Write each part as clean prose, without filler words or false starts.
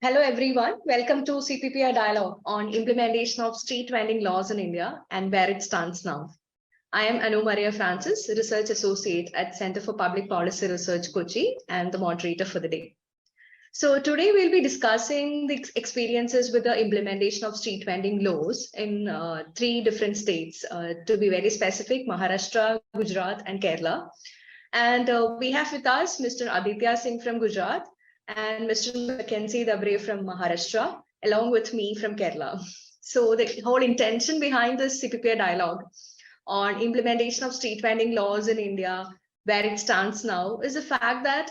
Hello everyone, welcome to CPPR Dialogue on implementation of street vending laws in India and where it stands now. I am Anu Maria Francis, Research Associate at Center for Public Policy Research, Kochi, and the moderator for the day. So today we'll be discussing the experiences with the implementation of street vending laws in three different states, to be very specific, Maharashtra, Gujarat, and Kerala. And we have with us Mr. Aditya Singh from Gujarat and Mr. Mecanzy Dabre from Maharashtra, along with me from Kerala. So the whole intention behind this CPPR dialogue on implementation of street vending laws in India, where it stands now, is the fact that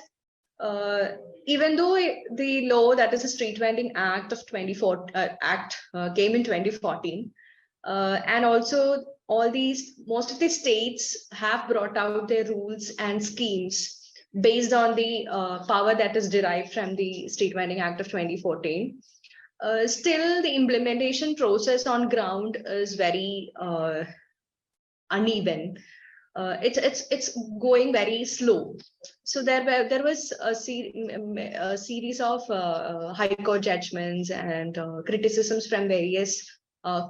even though the law, that is the Street Vending Act of 24 came in 2014, and also most of the states have brought out their rules and schemes based on the power that is derived from the Street Vending Act of 2014. Still, the implementation process on ground is very uneven. It's going very slow. So there was a series of high court judgments and criticisms from various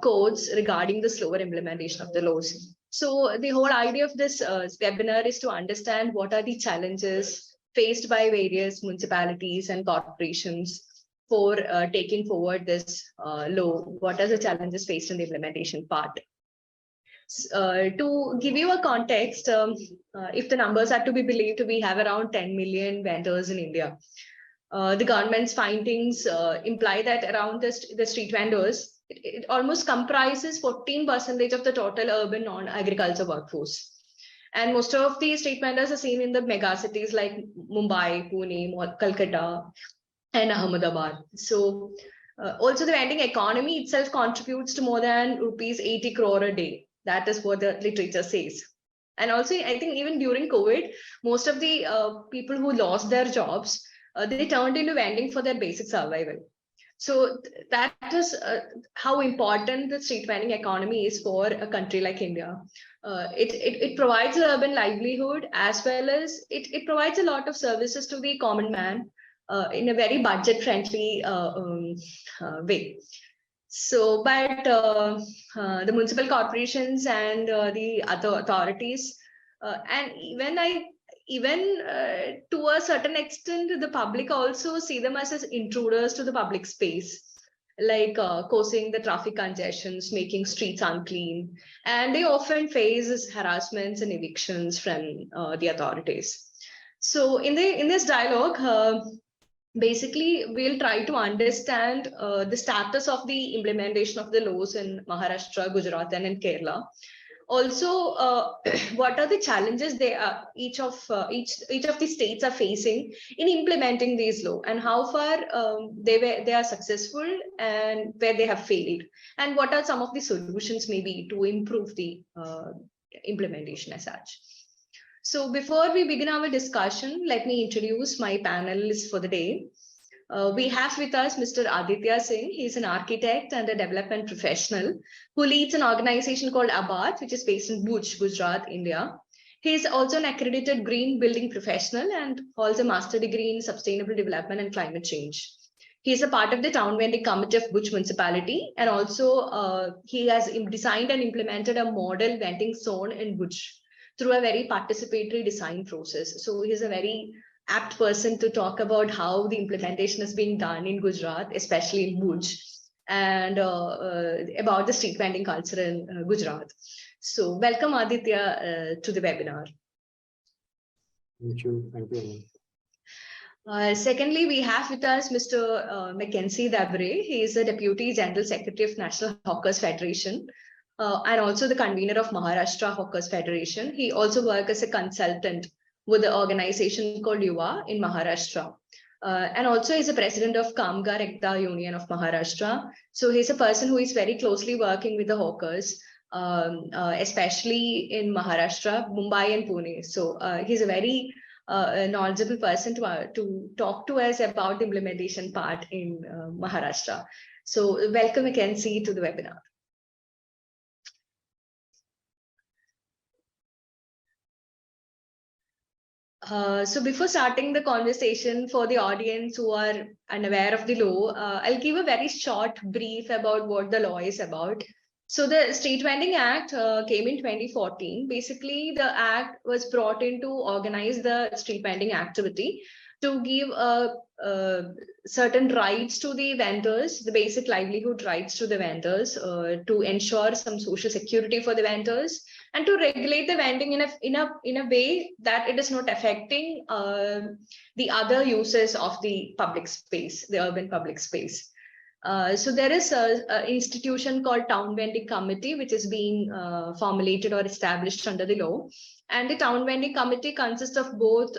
courts regarding the slower implementation of the laws. So the whole idea of this webinar is to understand what are the challenges faced by various municipalities and corporations for taking forward this law. What are the challenges faced in the implementation part? To give you a context, if the numbers are to be believed, we have around 10 million vendors in India. The government's findings imply that around the street vendors, it almost comprises 14% of the total urban non-agriculture workforce. And most of the street vendors are seen in the mega cities like Mumbai, Pune, Calcutta, and Ahmedabad. So also the vending economy itself contributes to more than rupees 80 crore a day. That is what the literature says. And also, I think even during COVID, most of the people who lost their jobs, they turned into vending for their basic survival. So that is how important the street vending economy is for a country like India. It provides an urban livelihood, as well as it provides a lot of services to the common man in a very budget-friendly way. So, but the municipal corporations and the other authorities, and even to a certain extent, the public also see them as intruders to the public space, like causing the traffic congestions, making streets unclean, and they often face harassments and evictions from the authorities. So, in this dialogue. Basically, we'll try to understand the status of the implementation of the laws in Maharashtra, Gujarat, and in Kerala. Also, what are the challenges each of the states are facing in implementing these laws, and how far they are successful and where they have failed, and what are some of the solutions maybe to improve the implementation as such. So before we begin our discussion, let me introduce my panelists for the day. We have with us Mr. Aditya Singh. He's an architect and a development professional who leads an organization called Abad, which is based in Bhuj, Gujarat, India. He is also an accredited green building professional and holds a master degree in sustainable development and climate change. He is a part of the town vending committee of Bhuj municipality, and also he has designed and implemented a model vending zone in Bhuj through a very participatory design process. So he's a very apt person to talk about how the implementation is being done in Gujarat, especially in Bhuj, and about the street vending culture in Gujarat. So welcome Aditya to the webinar. Thank you. Thank you. Secondly, we have with us Mr. Mecanzy Dabre. He is the Deputy General Secretary of National Hawkers Federation. And also the convener of Maharashtra Hawkers Federation. He also works as a consultant with the organization called Yuva in Maharashtra. And also is a president of Kamgar Ekta Union of Maharashtra. So he's a person who is very closely working with the hawkers, especially in Maharashtra, Mumbai and Pune. So he's a very knowledgeable person to talk to us about the implementation part in Maharashtra. So welcome Mecanzy to the webinar. So before starting the conversation, for the audience who are unaware of the law, I'll give a very short brief about what the law is about. So the Street Vending Act came in 2014. Basically, the act was brought in to organize the street vending activity, to give certain rights to the vendors, the basic livelihood rights to the vendors, to ensure some social security for the vendors, and to regulate the vending in a way that it is not affecting the other uses of the public space, the urban public space. So there is a institution called Town Vending Committee, which is being formulated or established under the law. And the Town Vending Committee consists of both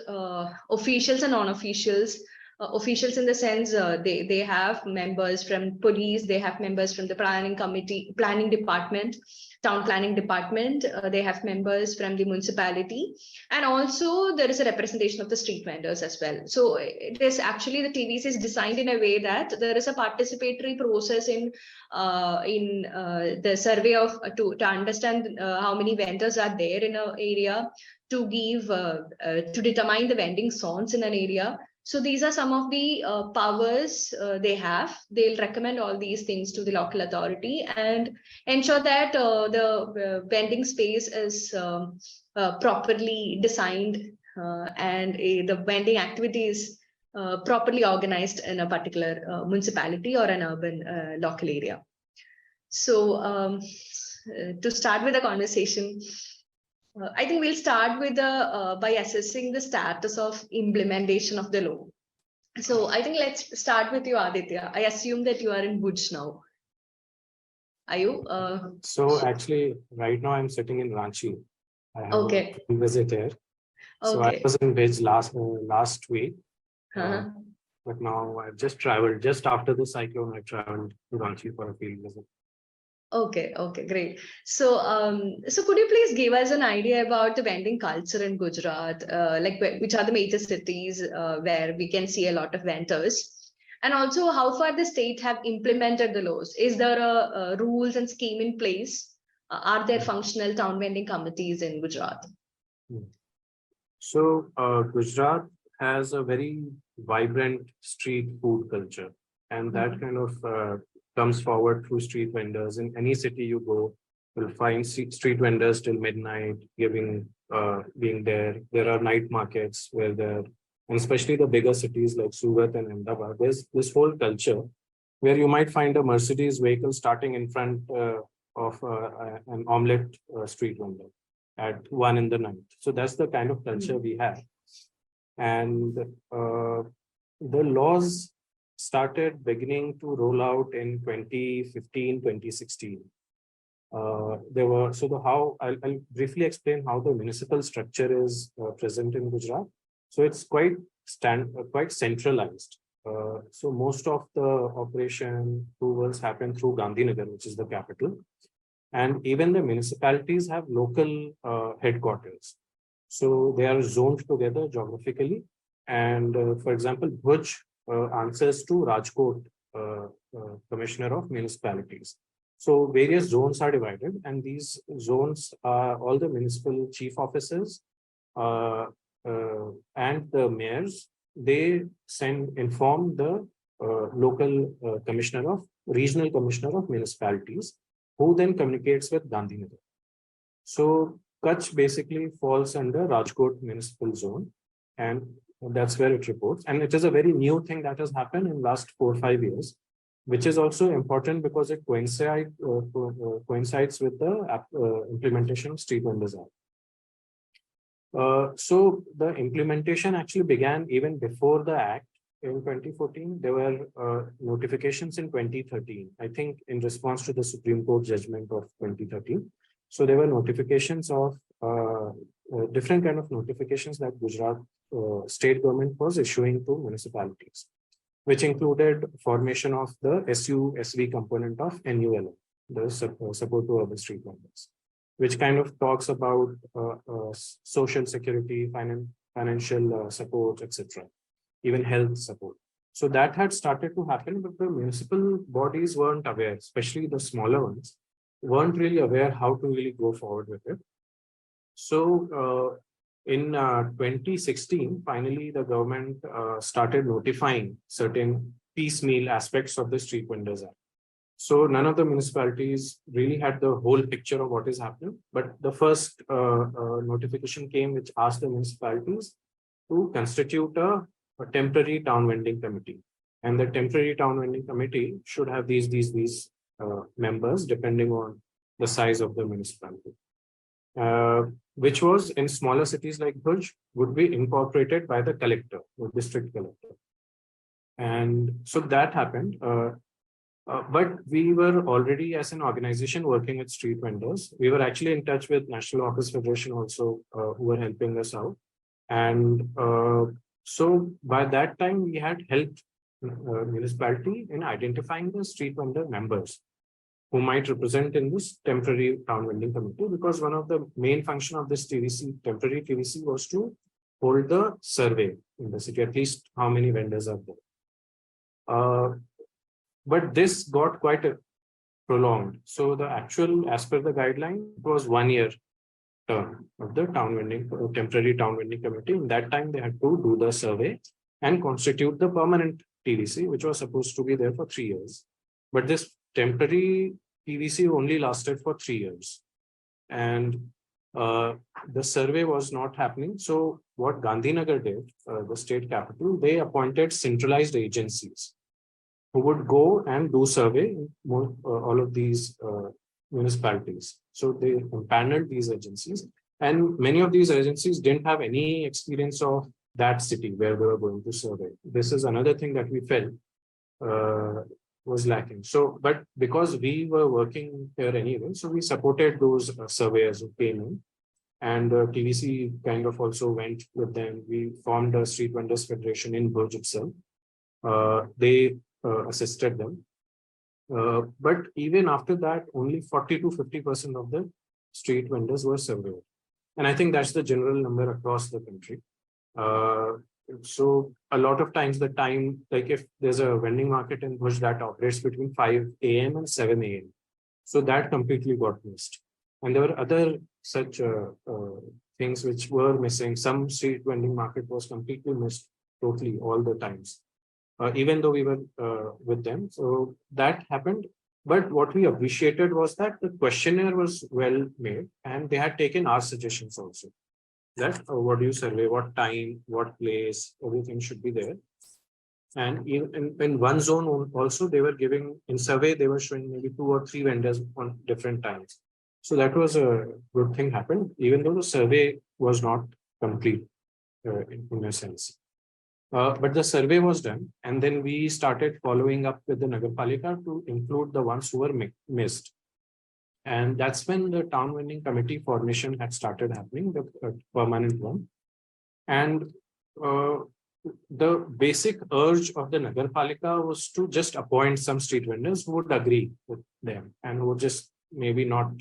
officials and non-officials. Officials in the sense they have members from police, they have members from the planning committee, planning department, town planning department, they have members from the municipality, and also there is a representation of the street vendors as well. So it is actually, the TVC is designed in a way that there is a participatory process in the survey of to understand how many vendors are there in an area, to give to determine the vending zones in an area. So these are some of the powers they have. They'll recommend all these things to the local authority and ensure that the vending space is properly designed and the vending activity is properly organized in a particular municipality or an urban local area. So to start with the conversation, I think we'll start with by assessing the status of implementation of the law. So I think let's start with you, Aditya. I assume that you are in Bhuj now. Are you? So actually, right now I'm sitting in Ranchi. I have Okay. a visit here. So I Okay. was in Bhuj last week. But now I've just traveled, just after the cyclone, I traveled to Ranchi for a field visit. Okay, great. So, so could you please give us an idea about the vending culture in Gujarat? Like which are the major cities where we can see a lot of vendors? And also how far the state have implemented the laws? Is there a rules and scheme in place? Are there functional town vending committees in Gujarat? So Gujarat has a very vibrant street food culture, and that kind of comes forward through street vendors. In any city you go, you'll find street vendors till midnight being there. There are night markets where and especially the bigger cities like Surat and Ahmedabad, there's this whole culture where you might find a Mercedes vehicle starting in front of an omelette street vendor at 1 in the night. So that's the kind of culture we have. And the laws started beginning to roll out in 2015, 2016. I'll briefly explain how the municipal structure is present in Gujarat. So it's quite centralized. So most of the operation approvals happen through Gandhinagar, which is the capital. And even the municipalities have local headquarters. So they are zoned together geographically. And for example, Bhuj answers to Rajkot, Commissioner of Municipalities. So various zones are divided, and these zones are all the municipal chief officers and the mayors. They inform the local regional commissioner of municipalities, who then communicates with Gandhinagar. So Kutch basically falls under Rajkot municipal zone, and that's where it reports. And it is a very new thing that has happened in the last 4 or 5 years, which is also important because it coincides with the implementation of Street Vendors Act. So the implementation actually began even before the act in 2014. There were notifications in 2013, I think in response to the Supreme Court judgment of 2013. So there were notifications of different kind of notifications that Gujarat state government was issuing to municipalities, which included formation of the SU-SV component of NULM, the support to urban street vendors, which kind of talks about social security, financial support, etc., even health support. So that had started to happen, but the municipal bodies weren't aware, especially the smaller ones, weren't really aware how to really go forward with it. So In 2016, finally, the government started notifying certain piecemeal aspects of the Street Vendors Act. So none of the municipalities really had the whole picture of what is happening. But the first notification came which asked the municipalities to constitute a temporary town vending committee. And the temporary town vending committee should have these members depending on the size of the municipality. Which was in smaller cities like Bhuj would be incorporated by the collector, the district collector. And so that happened. But we were already as an organization working with street vendors. We were actually in touch with National Office Federation also, who were helping us out. And so by that time, we had helped municipality in identifying the street vendor members who might represent in this temporary town vending committee, because one of the main function of this TVC, temporary TVC, was to hold the survey in the city, at least how many vendors are there. But this got quite prolonged. So the actual, as per the guideline, it was 1 year term of the town vending, temporary town vending committee. In that time, they had to do the survey and constitute the permanent TVC, which was supposed to be there for 3 years. But this temporary TVC only lasted for 3 years. And the survey was not happening. So what Gandhinagar did, the state capital, they appointed centralized agencies who would go and do survey in all of these municipalities. So they paneled these agencies, and many of these agencies didn't have any experience of that city where they were going to survey. This is another thing that we felt was lacking. So, but because we were working here anyway, so we supported those surveyors who came in, and TVC kind of also went with them. We formed a Street Vendors Federation in Bhuj itself. They assisted them. But even after that, only 40 to 50% of the street vendors were surveyed. And I think that's the general number across the country. So a lot of times the time, like if there's a vending market in Bhuj that operates between 5 a.m. and 7 a.m. So that completely got missed. And there were other such things which were missing. Some street vending market was completely missed totally all the times. Even though we were with them. So that happened. But what we appreciated was that the questionnaire was well made, and they had taken our suggestions also. That what do you survey, what time, what place, everything should be there. And in one zone also, they were giving, in survey, they were showing maybe 2 or 3 vendors on different times. So that was a good thing happened, even though the survey was not complete in a sense. But the survey was done, and then we started following up with the Nagarpalika to include the ones who were missed. And that's when the town vending committee formation had started happening, the permanent one. And the basic urge of the Nagarpalika was to just appoint some street vendors who would agree with them and who would just maybe not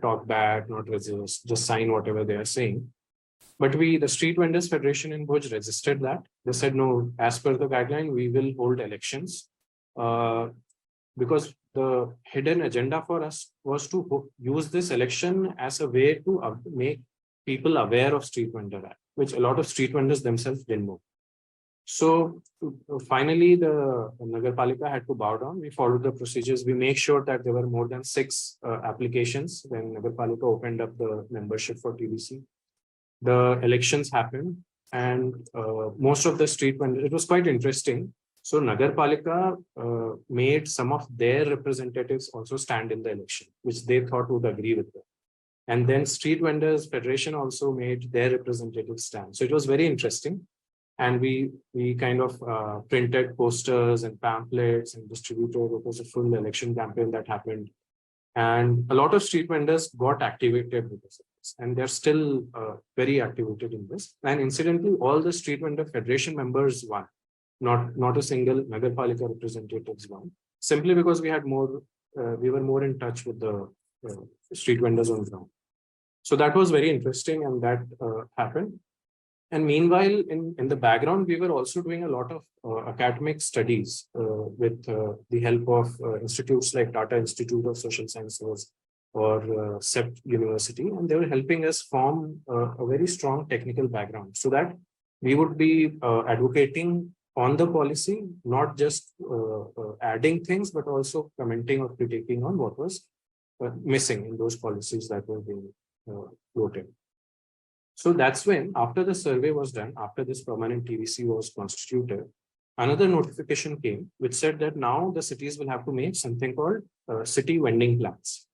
talk back, not resist, just sign whatever they are saying. But the Street Vendors Federation in Bhuj resisted that. They said, no, as per the guideline, we will hold elections. Because the hidden agenda for us was to use this election as a way to make people aware of Street Vendor Act, which a lot of street vendors themselves didn't know. So finally, the Nagarpalika had to bow down. We followed the procedures. We make sure that there were more than 6 applications when Nagarpalika opened up the membership for TVC. The elections happened, and most of the street vendors, it was quite interesting. So Nagarpalika made some of their representatives also stand in the election, which they thought would agree with them. And then Street Vendors Federation also made their representatives stand. So it was very interesting. And we kind of printed posters and pamphlets and distributed. It was a full election campaign that happened. And a lot of street vendors got activated because of this, and they're still very activated in this. And incidentally, all the Street Vendor Federation members won, not a single Nagarpalika representatives won, simply because we had more, we were more in touch with the street vendors on ground. So that was very interesting, and that happened. And meanwhile, in the background, we were also doing a lot of academic studies with the help of institutes like Tata Institute of Social Sciences, or CEPT University, and they were helping us form a very strong technical background so that we would be advocating on the policy, not just adding things, but also commenting or critiquing on what was missing in those policies that were being floated. So that's when, after the survey was done, after this permanent TVC was constituted, another notification came which said that now the cities will have to make something called city vending plans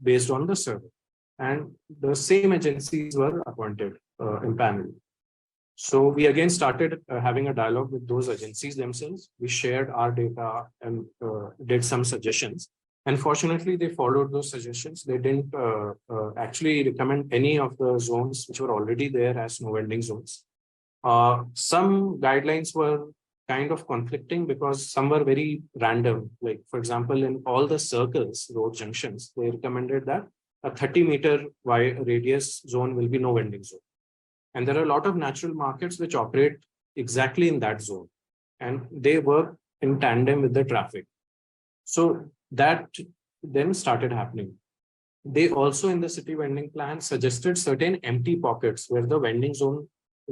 based on the survey. And the same agencies were appointed in panel. So we again started having a dialogue with those agencies themselves. We shared our data and did some suggestions. And fortunately, they followed those suggestions. They didn't actually recommend any of the zones which were already there as no vending zones. Some guidelines were kind of conflicting because some were very random. Like, for example, in all the circles, road junctions, they recommended that a 30-meter wide radius zone will be no vending zone. And there are a lot of natural markets which operate exactly in that zone, and they work in tandem with the traffic. So that then started happening. They also, in the city vending plan, suggested certain empty pockets where the vending zone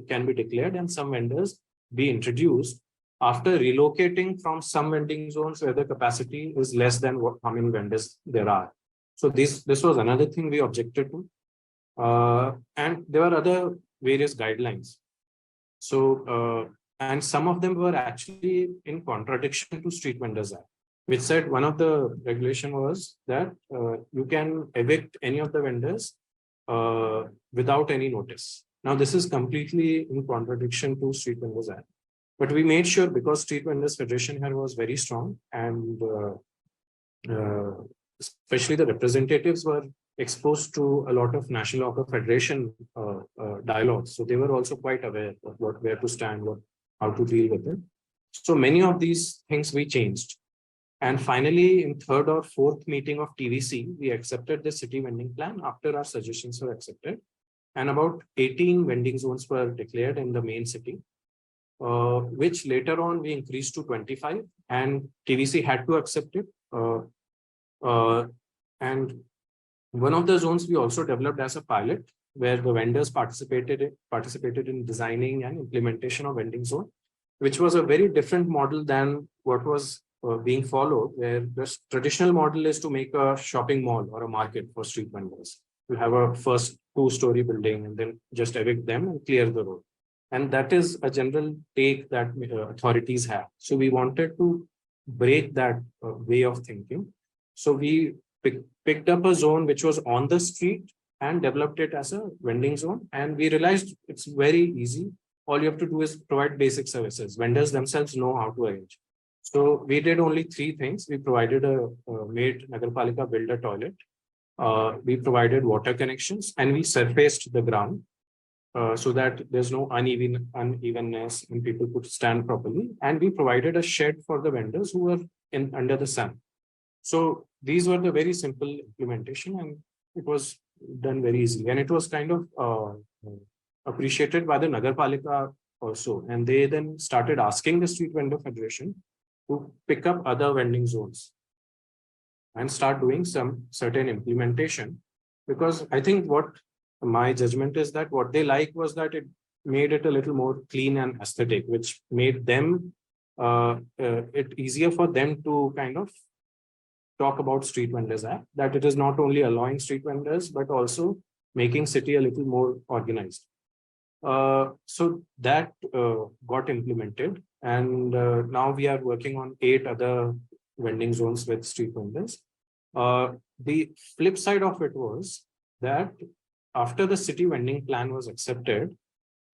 can be declared and some vendors be introduced after relocating from some vending zones where the capacity is less than how many vendors there are. So this was another thing we objected to. And there were other various guidelines. So, and some of them were actually in contradiction to Street Vendors Act, which said one of the regulation was that you can evict any of the vendors without any notice. Now, this is completely in contradiction to Street Vendors Act. But we made sure, because Street Vendors Federation here was very strong, and especially the representatives were exposed to a lot of National Law Federation dialogues. So they were also quite aware of where to stand, how to deal with it. So many of these things we changed. And finally, in third or fourth meeting of TVC, we accepted the city vending plan after our suggestions were accepted. And about 18 vending zones were declared in the main city, which later on we increased to 25, and TVC had to accept it. And one of the zones we also developed as a pilot, where the vendors participated in designing and implementation of vending zone, which was a very different model than what was being followed, where the traditional model is to make a shopping mall or a market for street vendors. You have a first 2-story building and then just evict them and clear the road. And that is a general take that authorities have. So we wanted to break that way of thinking. So we picked up a zone which was on the street and developed it as a vending zone. And we realized it's very easy. All you have to do is provide basic services. Vendors themselves know how to arrange. So we did only 3 things. We provided made Nagarpalika build a toilet. We provided water connections, and we surfaced the ground so that there's no unevenness and people could stand properly. And we provided a shed for the vendors who were under the sun. So these were the very simple implementation, and it was done very easily. And it was kind of appreciated by the Nagarpalika also. And they then started asking the Street Vendor Federation to pick up other vending zones and start doing some certain implementation. Because I think what my judgment is that what they like was that it made it a little more clean and aesthetic, which made them it easier for them to kind of talk about Street Vendors Act, that it is not only allowing street vendors, but also making city a little more organized. So that got implemented, and now we are working on 8 other vending zones with street vendors. The flip side of it was that after the city vending plan was accepted,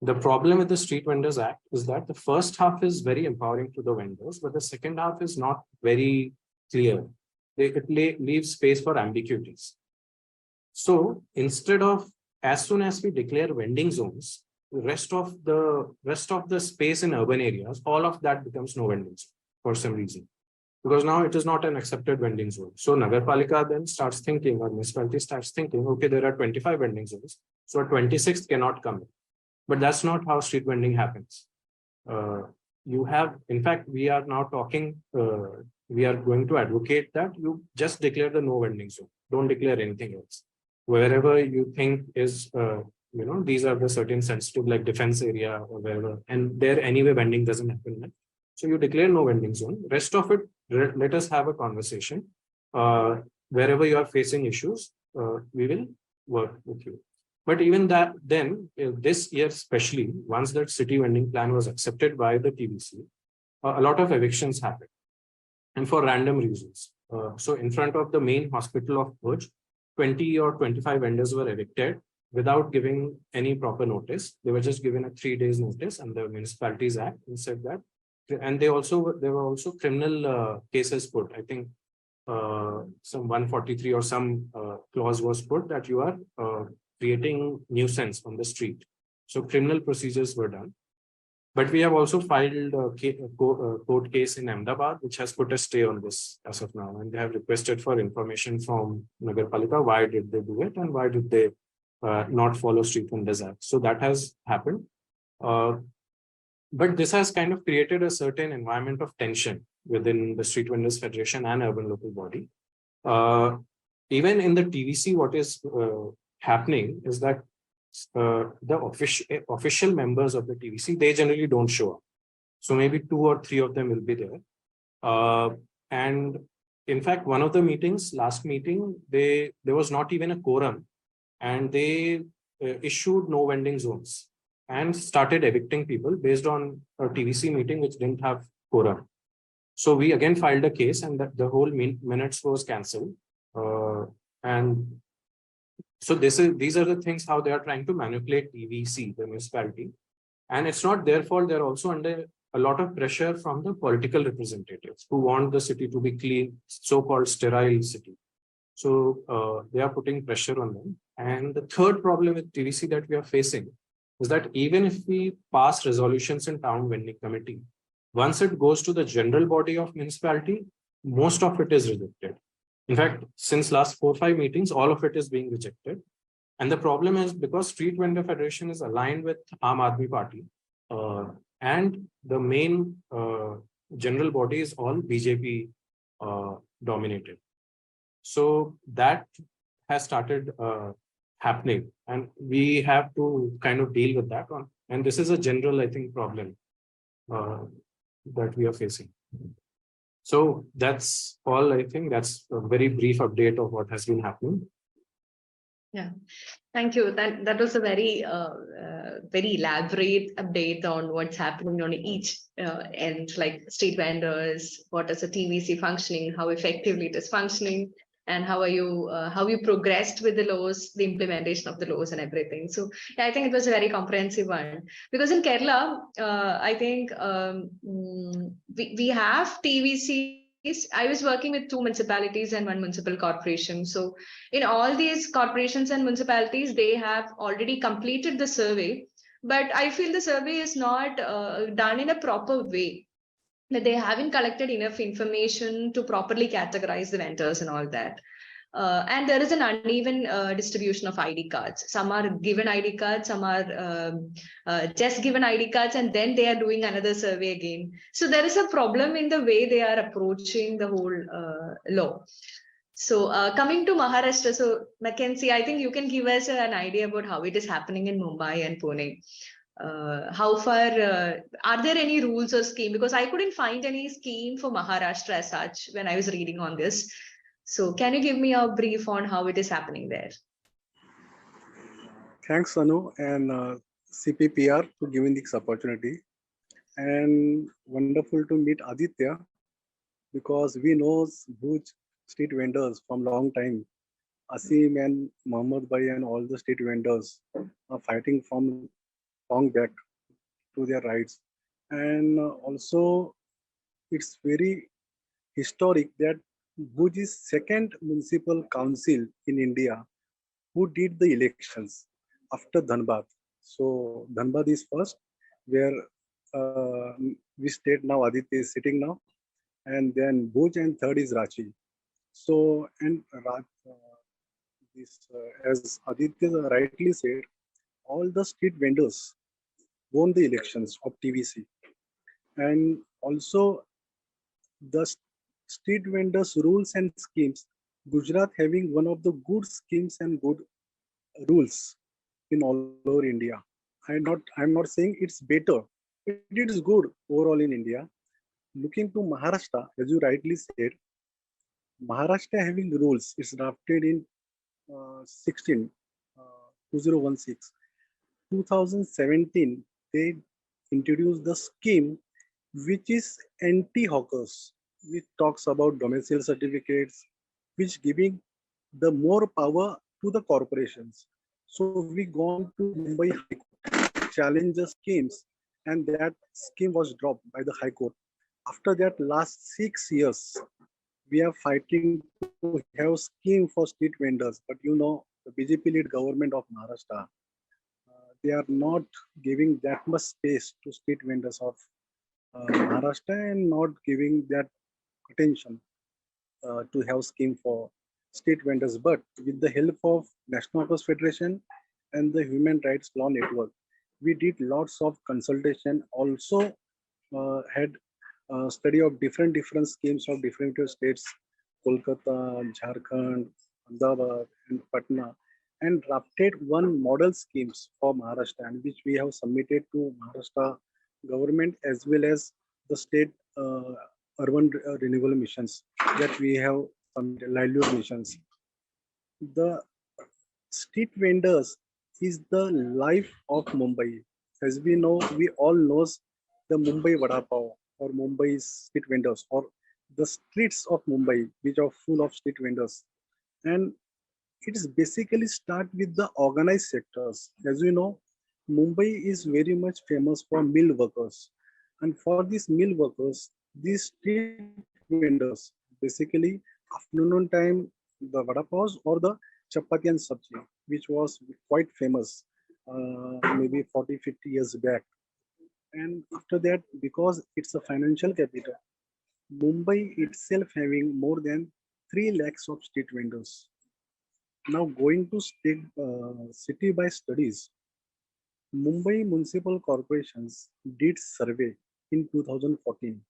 the problem with the Street Vendors Act is that the first half is very empowering to the vendors, but the second half is not very clear. It leaves space for ambiguities. So instead of, as soon as we declare vending zones, the rest of the space in urban areas, all of that becomes no vending zone for some reason, because now it is not an accepted vending zone. So Nagarpalika then starts thinking, or municipality starts thinking, okay, there are 25 vending zones, so a 26th cannot come in. But that's not how street vending happens. You have, in fact, we are now talking, we are going to advocate that you just declare the no vending zone. don't declare anything else. Wherever you think is, these are the certain sensitive like defense area or wherever, and there anyway vending doesn't happen. Right? So you declare no vending zone. Rest of it, let us have a conversation. Wherever you are facing issues, we will work with you. But even that, then this year, especially once that city vending plan was accepted by the TVC, a lot of evictions happened, and for random reasons. So in front of the main hospital of Bhuj, 20 or 25 vendors were evicted without giving any proper notice. They were just given a 3 days notice, and the Municipalities Act said that. And there were also criminal cases put. I think some 143 or some clause was put that you are creating nuisance on the street. So criminal procedures were done. But we have also filed a court case in Ahmedabad, which has put a stay on this as of now. And they have requested for information from Nagarpalika. Why did they do it? And why did they not follow Street Vendors Act? So that has happened. But this has kind of created a certain environment of tension within the Street Vendors Federation and Urban Local Body. Even in the TVC, what is happening is that the official members of the TVC, they generally don't show up. So maybe 2 or 3 of them will be there. And in fact, one of the meetings, last meeting, there was not even a quorum, and they issued no vending zones and started evicting people based on a TVC meeting which didn't have quorum. So we again filed a case, and the whole minutes was cancelled. And so these are the things how they are trying to manipulate TVC, the municipality. And it's not their fault. They're also under a lot of pressure from the political representatives who want the city to be clean, so-called sterile city. So they are putting pressure on them. And the third problem with TVC that we are facing is that even if we pass resolutions in town vending committee, once it goes to the general body of municipality, most of it is rejected. In fact, since last 4 or 5 meetings, all of it is being rejected. And the problem is because Street Vendor Federation is aligned with Aam Aadmi Party, and the main general body is all BJP dominated. So that has started happening, and we have to kind of deal with that one. And this is a general, I think, problem that we are facing. So that's all. I think that's a very brief update of what has been happening. Yeah, thank you. That was a very very elaborate update on what's happening on each end, like street vendors, what is a TVC functioning, how effectively it is functioning, and how you progressed with the laws, the implementation of the laws and everything. So yeah, I think it was a very comprehensive one, because in Kerala, I think we have TVCs. I was working with 2 municipalities and 1 municipal corporation. So in all these corporations and municipalities, they have already completed the survey, but I feel the survey is not done in a proper way. That they haven't collected enough information to properly categorize the vendors and all that. And there is an uneven distribution of ID cards. Some are given ID cards, some are just given ID cards, and then they are doing another survey again. So there is a problem in the way they are approaching the whole law. So coming to Maharashtra, so Mecanzy, I think you can give us an idea about how it is happening in Mumbai and Pune. How far are there any rules or scheme? Because I couldn't find any scheme for Maharashtra as such when I was reading on this. So can you give me a brief on how it is happening there? Thanks, Anu and CPPR for giving this opportunity. And wonderful to meet Aditya, because we know Bhuj street vendors from long time. Asim and Muhammad Bhai and all the street vendors are fighting from long back to their rights. And also, it's very historic that Bhuj is second municipal council in India who did the elections after Dhanbad. So Dhanbad is first, where we state now, Aditya is sitting now, and then Bhuj, and third is Ranchi. So, and as Aditya rightly said, all the street vendors won the elections of TVC. And also the street vendors rules and schemes Gujarat having one of the good schemes and good rules in all over India. I'm not saying it's better, but it is good overall in India. Looking to Maharashtra, as you rightly said, Maharashtra having rules. It's drafted in 16, 2016. 2017, they introduced the scheme which is anti-hawkers, which talks about domicile certificates, which giving the more power to the corporations. So we gone to Mumbai High Court, challenge the schemes, and that scheme was dropped by the High Court. After that, last 6 years, we are fighting to have scheme for street vendors. But you know, the BJP lead government of Maharashtra, they are not giving that much space to street vendors of Maharashtra and not giving that attention to have scheme for street vendors. But with the help of National Workers Federation and the Human Rights Law Network, we did lots of consultation. Also had study of different schemes of different states, Kolkata, Jharkhand, Ahmedabad, and Patna, and drafted one model schemes for Maharashtra, and which we have submitted to Maharashtra government as well as the state urban renewable missions that we have submitted, livelihood missions. The street vendors is the life of Mumbai. As we know, we all knows the Mumbai Vada Pav or Mumbai's street vendors or the streets of Mumbai, which are full of street vendors. And it is basically start with the organized sectors. As we know, Mumbai is very much famous for mill workers. And for these mill workers, these street vendors, basically afternoon time, the vada paos or the chapati and sabji, which was quite famous maybe 40, 50 years back. And after that, because it's a financial capital, Mumbai itself having more than 3 lakhs of street vendors. Now going to state, city by studies, Mumbai Municipal Corporations did survey in 2014.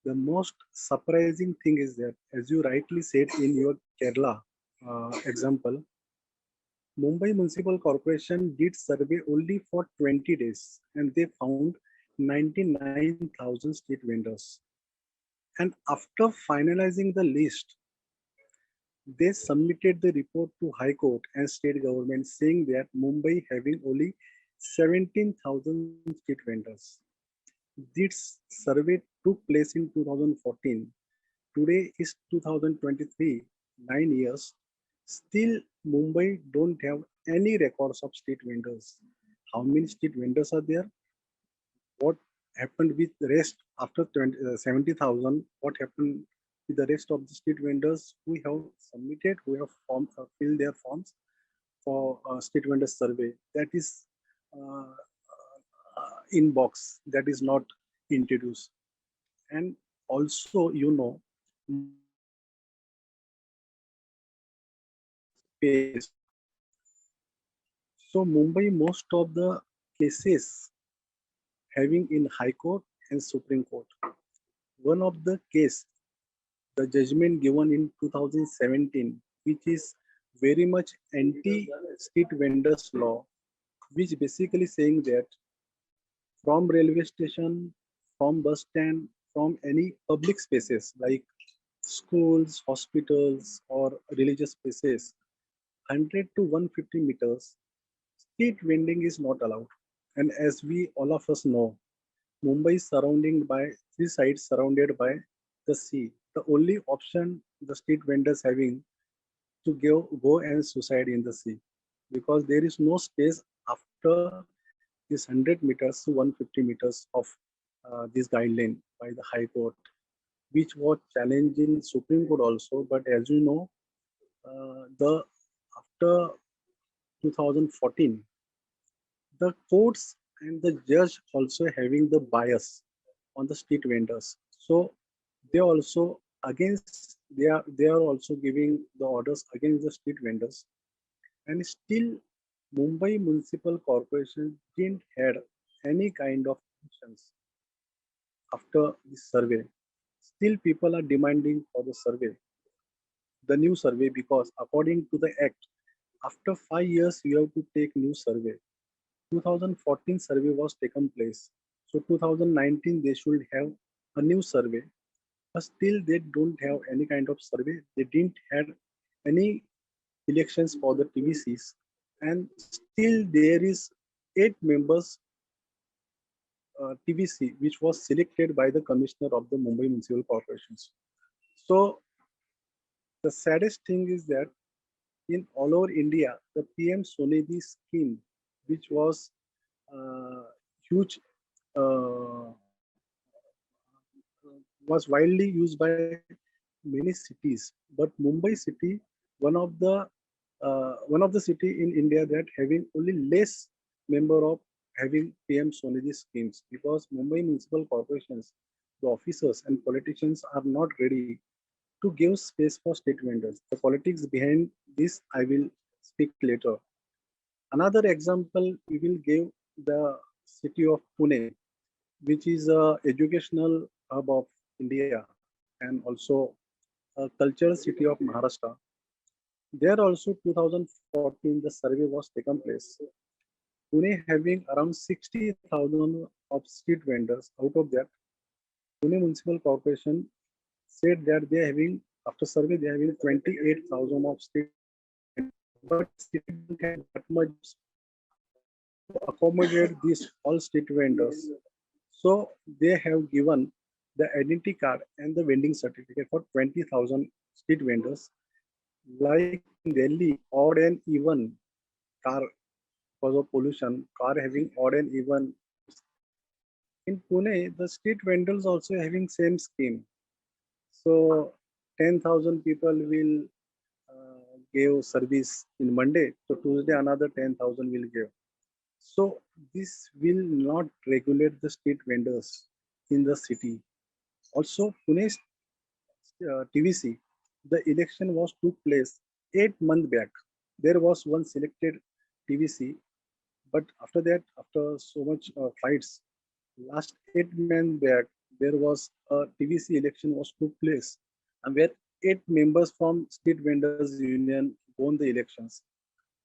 The most surprising thing is that, as you rightly said in your Kerala example, Mumbai Municipal Corporation did survey only for 20 days and they found 99,000 street vendors. And after finalizing the list, they submitted the report to High Court and state government saying that Mumbai having only 17,000 street vendors. This survey took place in 2014. Today is 2023, 9 years. Still, Mumbai don't have any records of street vendors. How many street vendors are there? What happened with the rest after 70,000? What happened with the rest of the street vendors who have submitted, who have filled their forms for street vendor survey? That is inbox, that is not introduced. And also, you know, Mumbai space. So Mumbai, most of the cases having in High Court and Supreme Court. One of the case, the judgment given in 2017, which is very much anti-street vendors law, which basically saying that from railway station, from bus stand, from any public spaces like schools, hospitals, or religious spaces, 100 to 150 meters, street vending is not allowed. And as we all of us know, Mumbai is surrounded by 3 sides surrounded by the sea. The only option the street vendors having to go and suicide in the sea because there is no space after this 100 meters to 150 meters of this guideline by the High Court, which was challenged in Supreme Court also. But as you know, the after 2014, the courts and the judge also having the bias on the street vendors. So they also against they are also giving the orders against the street vendors. And still Mumbai Municipal Corporation didn't had any kind of actions after this survey. Still people are demanding for the survey. the new survey, because according to the act, after 5 years you have to take new survey. 2014 survey was taken place. So 2019 they should have a new survey. But still they don't have any kind of survey. They didn't have any elections for the TVCs, and still there is 8 members TVC which was selected by the Commissioner of the Mumbai Municipal Corporations. So the saddest thing is that in all over India, the PM Sonidhi scheme, which was huge, uh, was widely used by many cities. But Mumbai city, one of the city in India that having only less member of having PM Sonidhi schemes, because Mumbai municipal corporations, the officers and politicians are not ready to give space for state vendors. The politics behind this I will speak later. Another example we will give the city of Pune, which is a educational hub of India and also a cultural city of Maharashtra. There also 2014 the survey was taken place. Pune having around 60,000 of street vendors. Out of that, Pune Municipal Corporation said that they are having, after survey, they are having 28,000 of street vendors. But city don't have that much to accommodate these all street vendors. So they have given the identity card and the vending certificate for 20,000 street vendors. Like in Delhi, odd and even car, because of pollution, car having odd and even. In Pune, the street vendors also having same scheme. So 10,000 people will give service in Monday. So Tuesday another 10,000 will give. So this will not regulate the street vendors in the city. Also, Pune's TVC, the election was took place 8 months back. There was one selected TVC, but after that, after so much fights, last 8 months back, there was a TVC election was took place, and where 8 members from Street Vendors Union won the elections.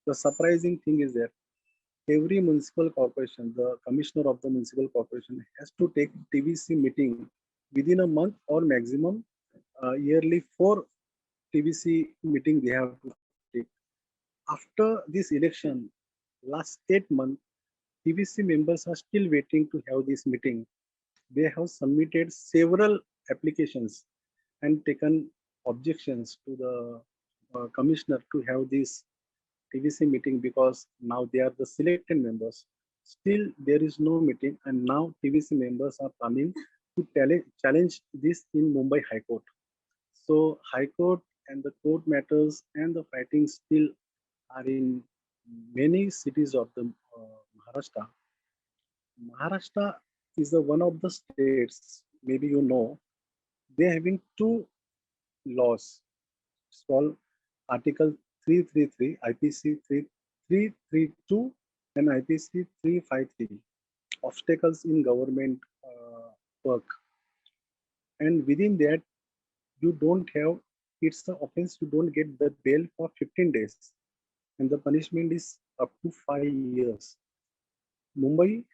The surprising thing is that every municipal corporation, the commissioner of the municipal corporation has to take TVC meeting within a month or maximum yearly 4 TVC meeting they have to take. After this election, last 8 months, TVC members are still waiting to have this meeting. They have submitted several applications and taken objections to the commissioner to have this TVC meeting, because now they are the selected members. Still, there is no meeting, and now TVC members are coming to challenge this in Mumbai High Court. So, High Court and the court matters and the fighting still are in many cities of the Maharashtra. Maharashtra is one of the states, maybe you know, they are having 2 laws. It's called Article 333, IPC 332 and IPC 353, obstacles in government work. And within that, you don't have, it's the offense, you don't get the bail for 15 days. And the punishment is up to 5 years. Mumbai,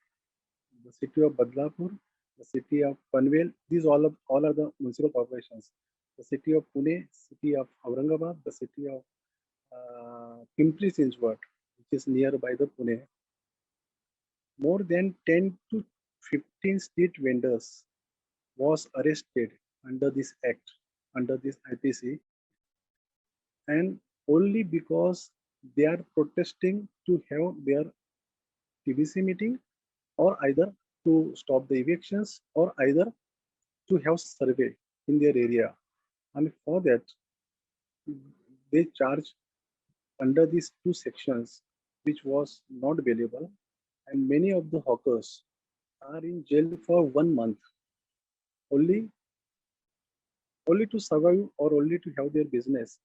the city of Badlapur, the city of Panvel, these all are the municipal corporations. The city of Pune, city of Aurangabad, the city of Pimpri Chinchwad, which is nearby the Pune. More than 10 to 15 street vendors was arrested under this act, under this IPC, and only because they are protesting to have their TBC meeting, or either to stop the evictions, or either to have survey in their area. And for that, they charge under these 2 sections, which was not available, and many of the hawkers are in jail for 1 month, only only to survive or only to have their business.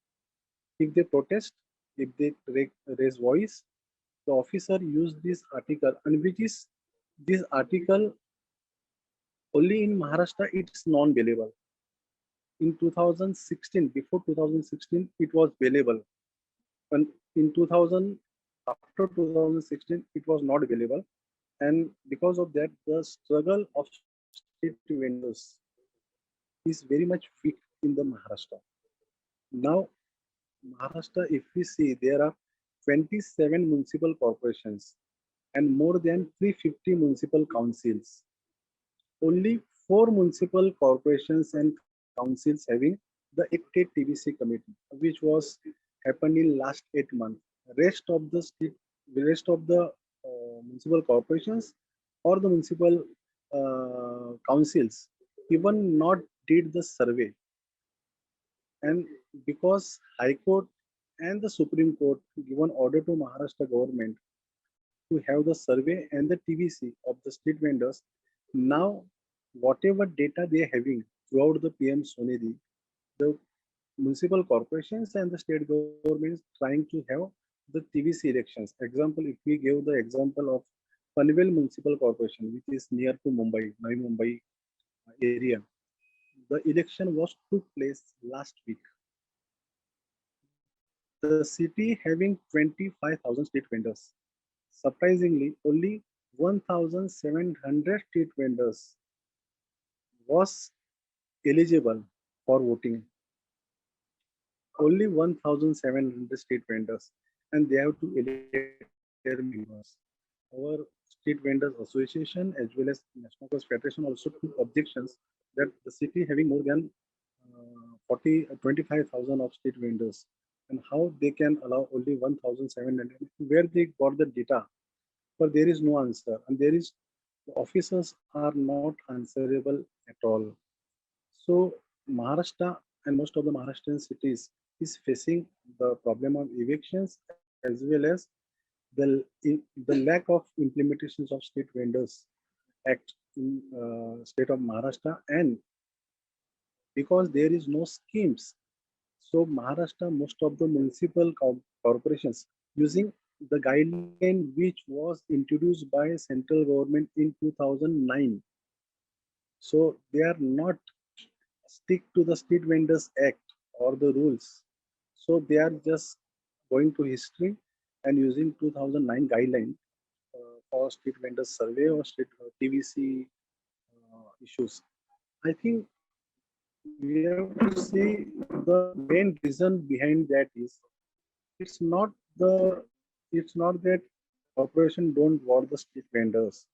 If they protest, if they raise voice, the officer use this article, and which is this article only in Maharashtra it's non-bailable. in 2016, before 2016, it was available. And in 2000, after 2016, it was not available. And because of that, the struggle of street vendors is very much weak in the Maharashtra. Now, Maharashtra, if we see, there are 27 municipal corporations and more than 350 municipal councils. Only four municipal corporations and councils having the elected TVC committee, which was happened in last 8 months. Rest of the state, the rest of the municipal corporations or the municipal councils even not did the survey. And because High Court and the Supreme Court given order to Maharashtra government to have the survey and the TVC of the street vendors, now whatever data they are having throughout the PM Sonidhi, the municipal corporations and the state governments trying to have the TVC elections. Example, if we give the example of Panvel Municipal Corporation, which is near to Mumbai, Navi Mumbai area, the election was took place last week. The city having 25,000 street vendors. Surprisingly, only 1,700 street vendors was eligible for voting. Only 1,700 street vendors, and they have to elect their members. Our Street Vendors Association as well as National Congress Federation also took objections that the city having more than 25,000 of street vendors, and how they can allow only 1,700, where they got the data, but there is no answer, and there is the officers are not answerable at all. So Maharashtra and most of the Maharashtrian cities is facing the problem of evictions as well as the lack of implementations of Street Vendors Act in state of Maharashtra, and because there is no schemes. So Maharashtra, most of the municipal corporations using the guideline which was introduced by central government in 2009. So they are not stick to the Street Vendors Act or the rules. So they are just going to history and using 2009 guideline for street vendors survey or street TVC issues. I think we have to see the main reason behind that is it's not the it's not that corporation don't want the street vendors.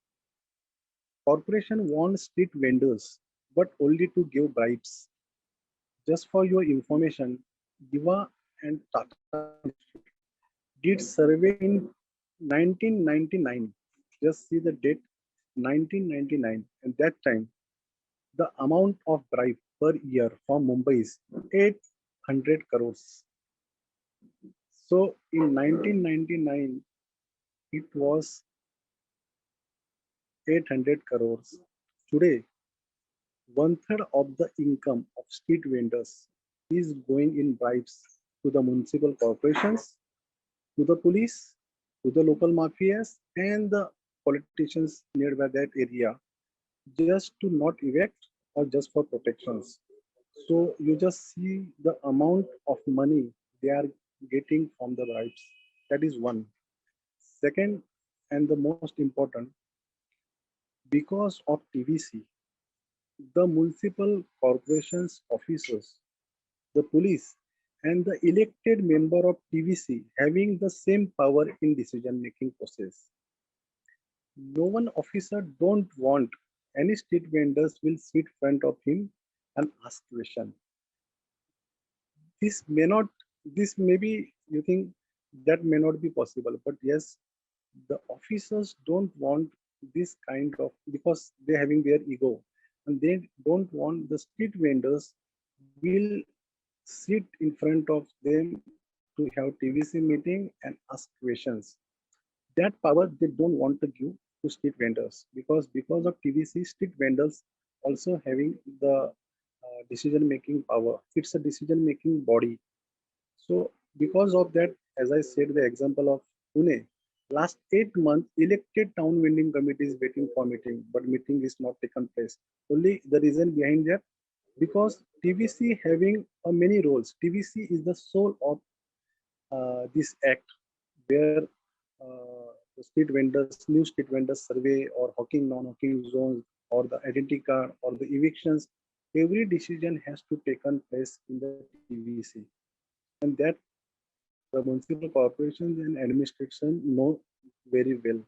Corporation wants street vendors, but only to give bribes. Just for your information, Diva and Tata did survey in 1999. Just see the date, 1999. And that time, the amount of bribe per year from Mumbai is 800 crores. So in 1999, it was 800 crores. Today, one third of the income of street vendors is going in bribes to the municipal corporations, to the police, to the local mafias, and the politicians nearby that area, just to not evict or just for protections. So you just see the amount of money they are getting from the bribes. That is one. Second, and the most important, because of TVC, the municipal corporations officers, the police, and the elected member of TVC having the same power in decision-making process. No one officer don't want any street vendors will sit front of him and ask question. This may not, this may be, you think that may not be possible, but yes, the officers don't want this kind of, because they're having their ego, and they don't want the street vendors will sit in front of them to have TVC meeting and ask questions. That power they don't want to give to street vendors, because of TVC, street vendors also having the decision making power. It's a decision making body. So because of that, as I said, the example of Pune, last 8 months, elected town vending committee is waiting for meeting, but meeting is not taken place. Only the reason behind that, because TVC having many roles. TVC is the soul of this act, where the street vendors, new street vendors survey or hawking, non-hawking zones, or the identity card or the evictions, every decision has to taken place in the TVC, and that the municipal corporations and administration know very well.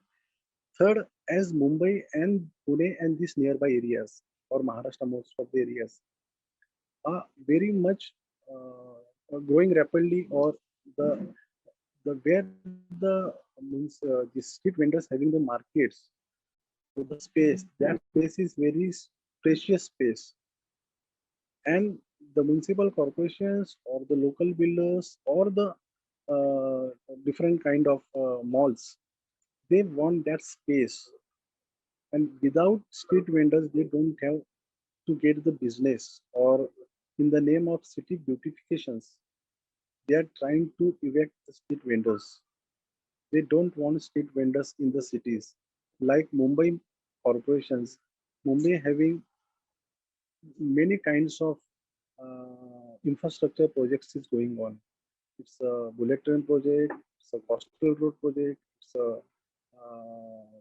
Third, as Mumbai and Pune and these nearby areas, or Maharashtra, most of the areas are very much growing rapidly, or the where the means the street vendors having the markets, so the space, that space is very precious space, and the municipal corporations or the local builders or the different kind of malls, they want that space, and without street vendors they don't have to get the business, or in the name of city beautifications they are trying to evict the street vendors. They don't want street vendors in the cities. Like Mumbai corporations, Mumbai having many kinds of infrastructure projects is going on. It's a bullet train project, it's a coastal road project, it's a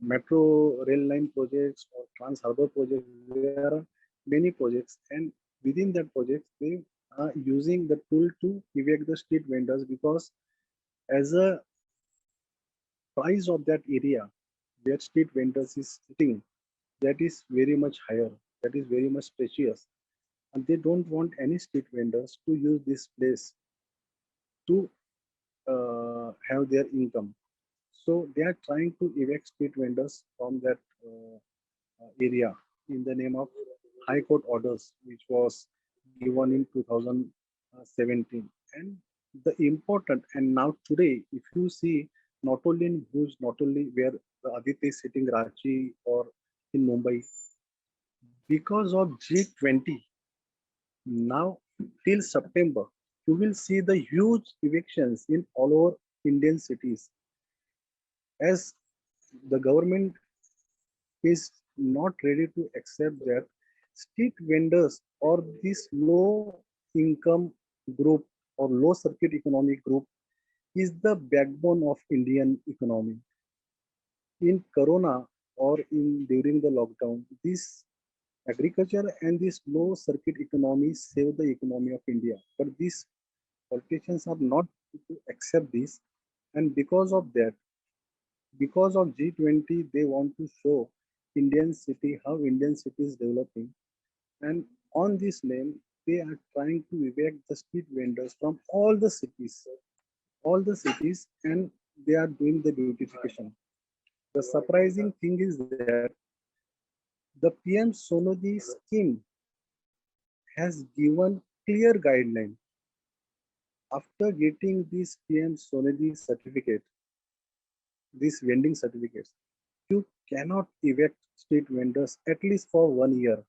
metro rail line projects or trans harbor projects. There are many projects, and within that project, they are using the tool to evict the street vendors, because as a price of that area where street vendors is sitting, that is very much higher, that is very much precious, and they don't want any street vendors to use this place to have their income. So they are trying to evict street vendors from that area in the name of high court orders, which was given in 2017. And the important, and now today, if you see, not only in Bhuj, not only where the Aditya is sitting, Ranchi or in Mumbai, because of G20, now till September, you will see the huge evictions in all over Indian cities, as the government is not ready to accept that street vendors or this low income group or low circuit economic group is the backbone of Indian economy. In Corona or in during the lockdown, this agriculture and this low circuit economy save the economy of India. But these politicians are not to accept this, and because of that, because of G20, they want to show Indian city how Indian city is developing, and on this name, they are trying to evict the street vendors from all the cities, and they are doing the beautification. The surprising thing is that the PM Sonodhi scheme has given clear guideline. After getting this PM Sonodhi certificate, these vending certificates, you cannot evict street vendors at least for 1 year.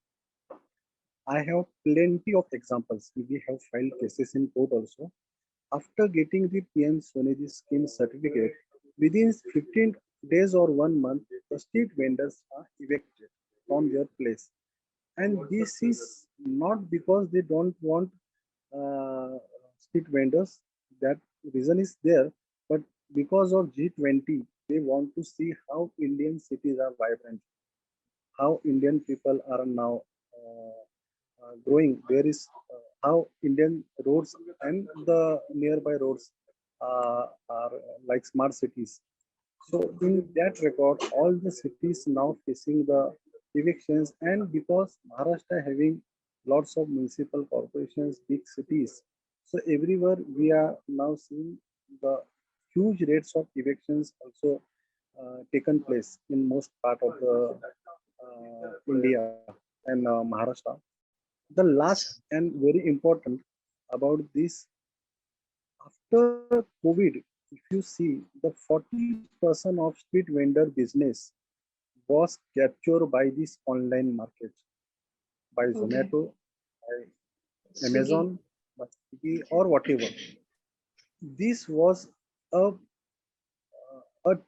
I have plenty of examples. We have filed cases in court also. After getting the PM Sonidhi scheme certificate, within 15 days or 1 month, the street vendors are evicted from their place. And this is not because they don't want uh, street vendors. That reason is there, but because of G20, they want to see how Indian cities are vibrant, how Indian people are now growing. There is how Indian roads and the nearby roads are like smart cities. So in that record, all the cities now facing the evictions, and because Maharashtra having lots of municipal corporations, big cities, so everywhere we are now seeing the huge rates of evictions also taken place in most part of the India and Maharashtra. The last and very important about this, after COVID, if you see, the 40% of street vendor business was captured by this online market, by Okay. Zomato, by Swiggy. Amazon, by Swiggy, or whatever. This was a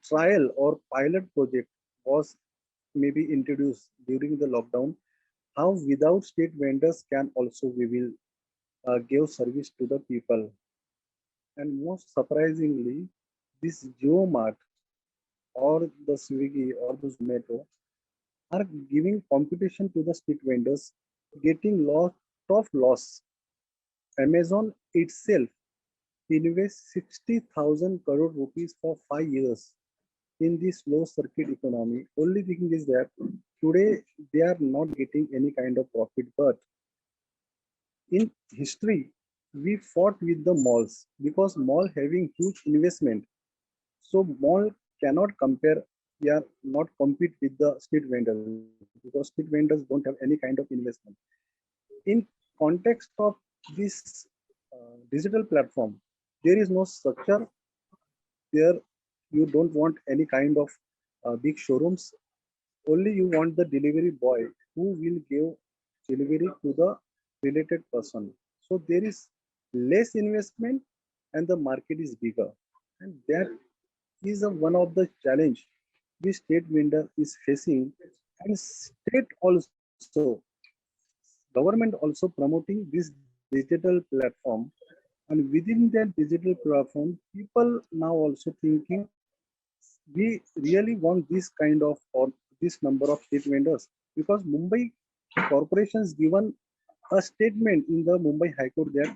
trial or pilot project was maybe introduced during the lockdown, how without street vendors can also we will give service to the people. And most surprisingly, this GeoMart or the Swiggy or the Zomato are giving competition to the street vendors, getting lot of loss. Amazon itself invests 60,000 crore rupees for 5 years in this low circuit economy. Only thing is that today they are not getting any kind of profit. But in history, we fought with the malls because mall having huge investment. So mall cannot compare. We are not compete with the street vendors because street vendors don't have any kind of investment. In context of this digital platform, there is no structure there. You don't want any kind of big showrooms. Only you want the delivery boy who will give delivery to the related person. So there is less investment and the market is bigger. And that is one of the challenge the state vendor is facing. And state also, government also promoting this digital platform. And within that digital platform, people now also thinking we really want this kind of or this number of state vendors because Mumbai corporations given a statement in the Mumbai High Court that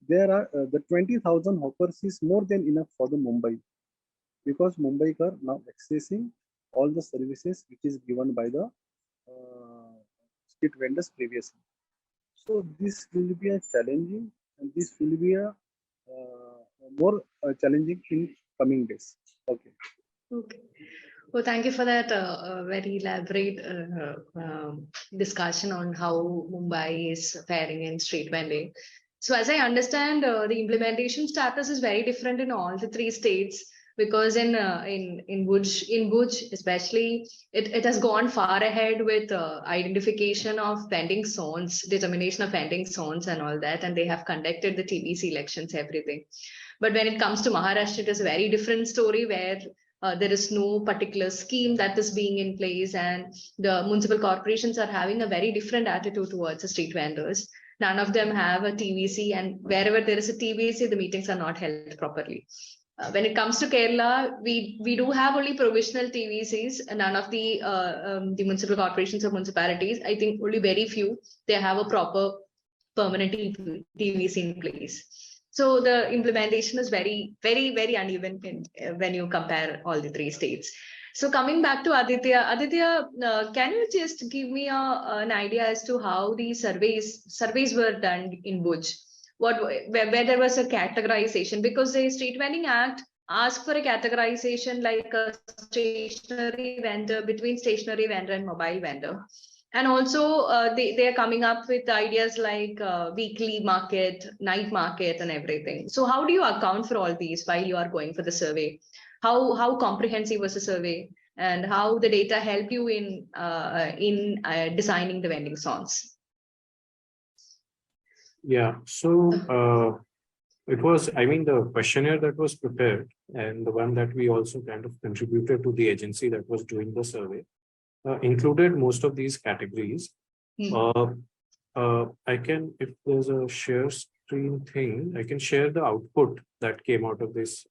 there are the 20,000 hawkers is more than enough for the Mumbai because Mumbai are now accessing all the services which is given by the state vendors previously. So this will be a challenging and this will be a more challenging in coming days. Okay. Okay. Well, thank you for that very elaborate discussion on how Mumbai is faring in street vending. So, as I understand, the implementation status is very different in all the three states because in Bhuj especially, it has gone far ahead with identification of vending zones, determination of vending zones, and all that, and they have conducted the TBC elections, everything. But when it comes to Maharashtra, it is a very different story where there is no particular scheme that is being in place, and the municipal corporations are having a very different attitude towards the street vendors. None of them have a TVC, and wherever there is a TVC, the meetings are not held properly. When it comes to Kerala, we do have only provisional TVCs, and none of the municipal corporations or municipalities. I think only very few they have a proper permanent TVC in place. So the implementation is very, very, very uneven when you compare all the three states. So coming back to Aditya, can you just give me an idea as to how the surveys were done in Bhuj? Where there was a categorization, because the Street Vending Act asked for a categorization like a stationary vendor, between stationary vendor and mobile vendor. And also they are coming up with ideas like weekly market, night market, and everything. So how do you account for all these while you are going for the survey? How comprehensive was the survey, and how the data help you in designing the vending zones? Yeah, so it was, I mean, the questionnaire that was prepared and the one that we also kind of contributed to the agency that was doing the survey included most of these categories. I can, if there's a share screen thing, I can share the output that came out of this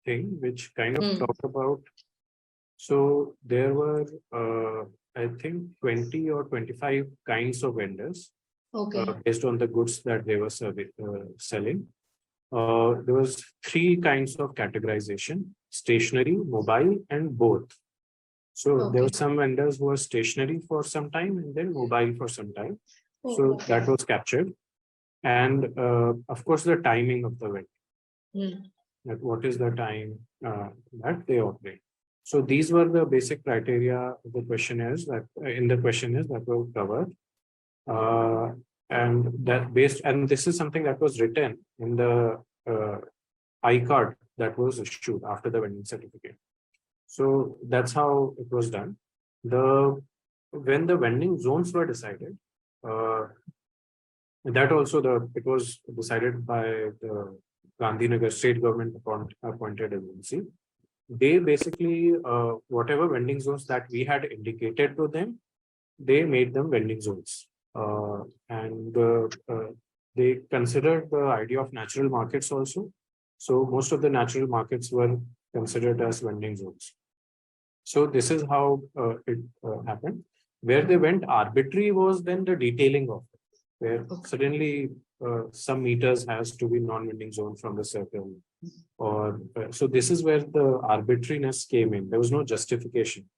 thing, which kind of talked about. So there were, I think, 20 or 25 kinds of vendors. Okay. Based on the goods that they were selling. There was 3 kinds of categorization: stationary, mobile, and both. So there were some vendors who were stationary for some time and then mobile for some time. So that was captured. And of course, the timing of the vendor. Like what is the time that they operate. So these were the basic criteria of the questionnaires that in the questionnaires that were covered. And that based, and this is something that was written in the iCard that was issued after the vending certificate. So that's how it was done. When the vending zones were decided, that also it was decided by the Gandhinagar state government appointed agency. They basically whatever vending zones that we had indicated to them, they made them vending zones. And they considered the idea of natural markets also. So most of the natural markets were considered as vending zones. So this is how it happened. Where they went arbitrary was then the detailing of it, where suddenly some meters has to be non-vending zone from the circle. Or so this is where the arbitrariness came in. There was no justification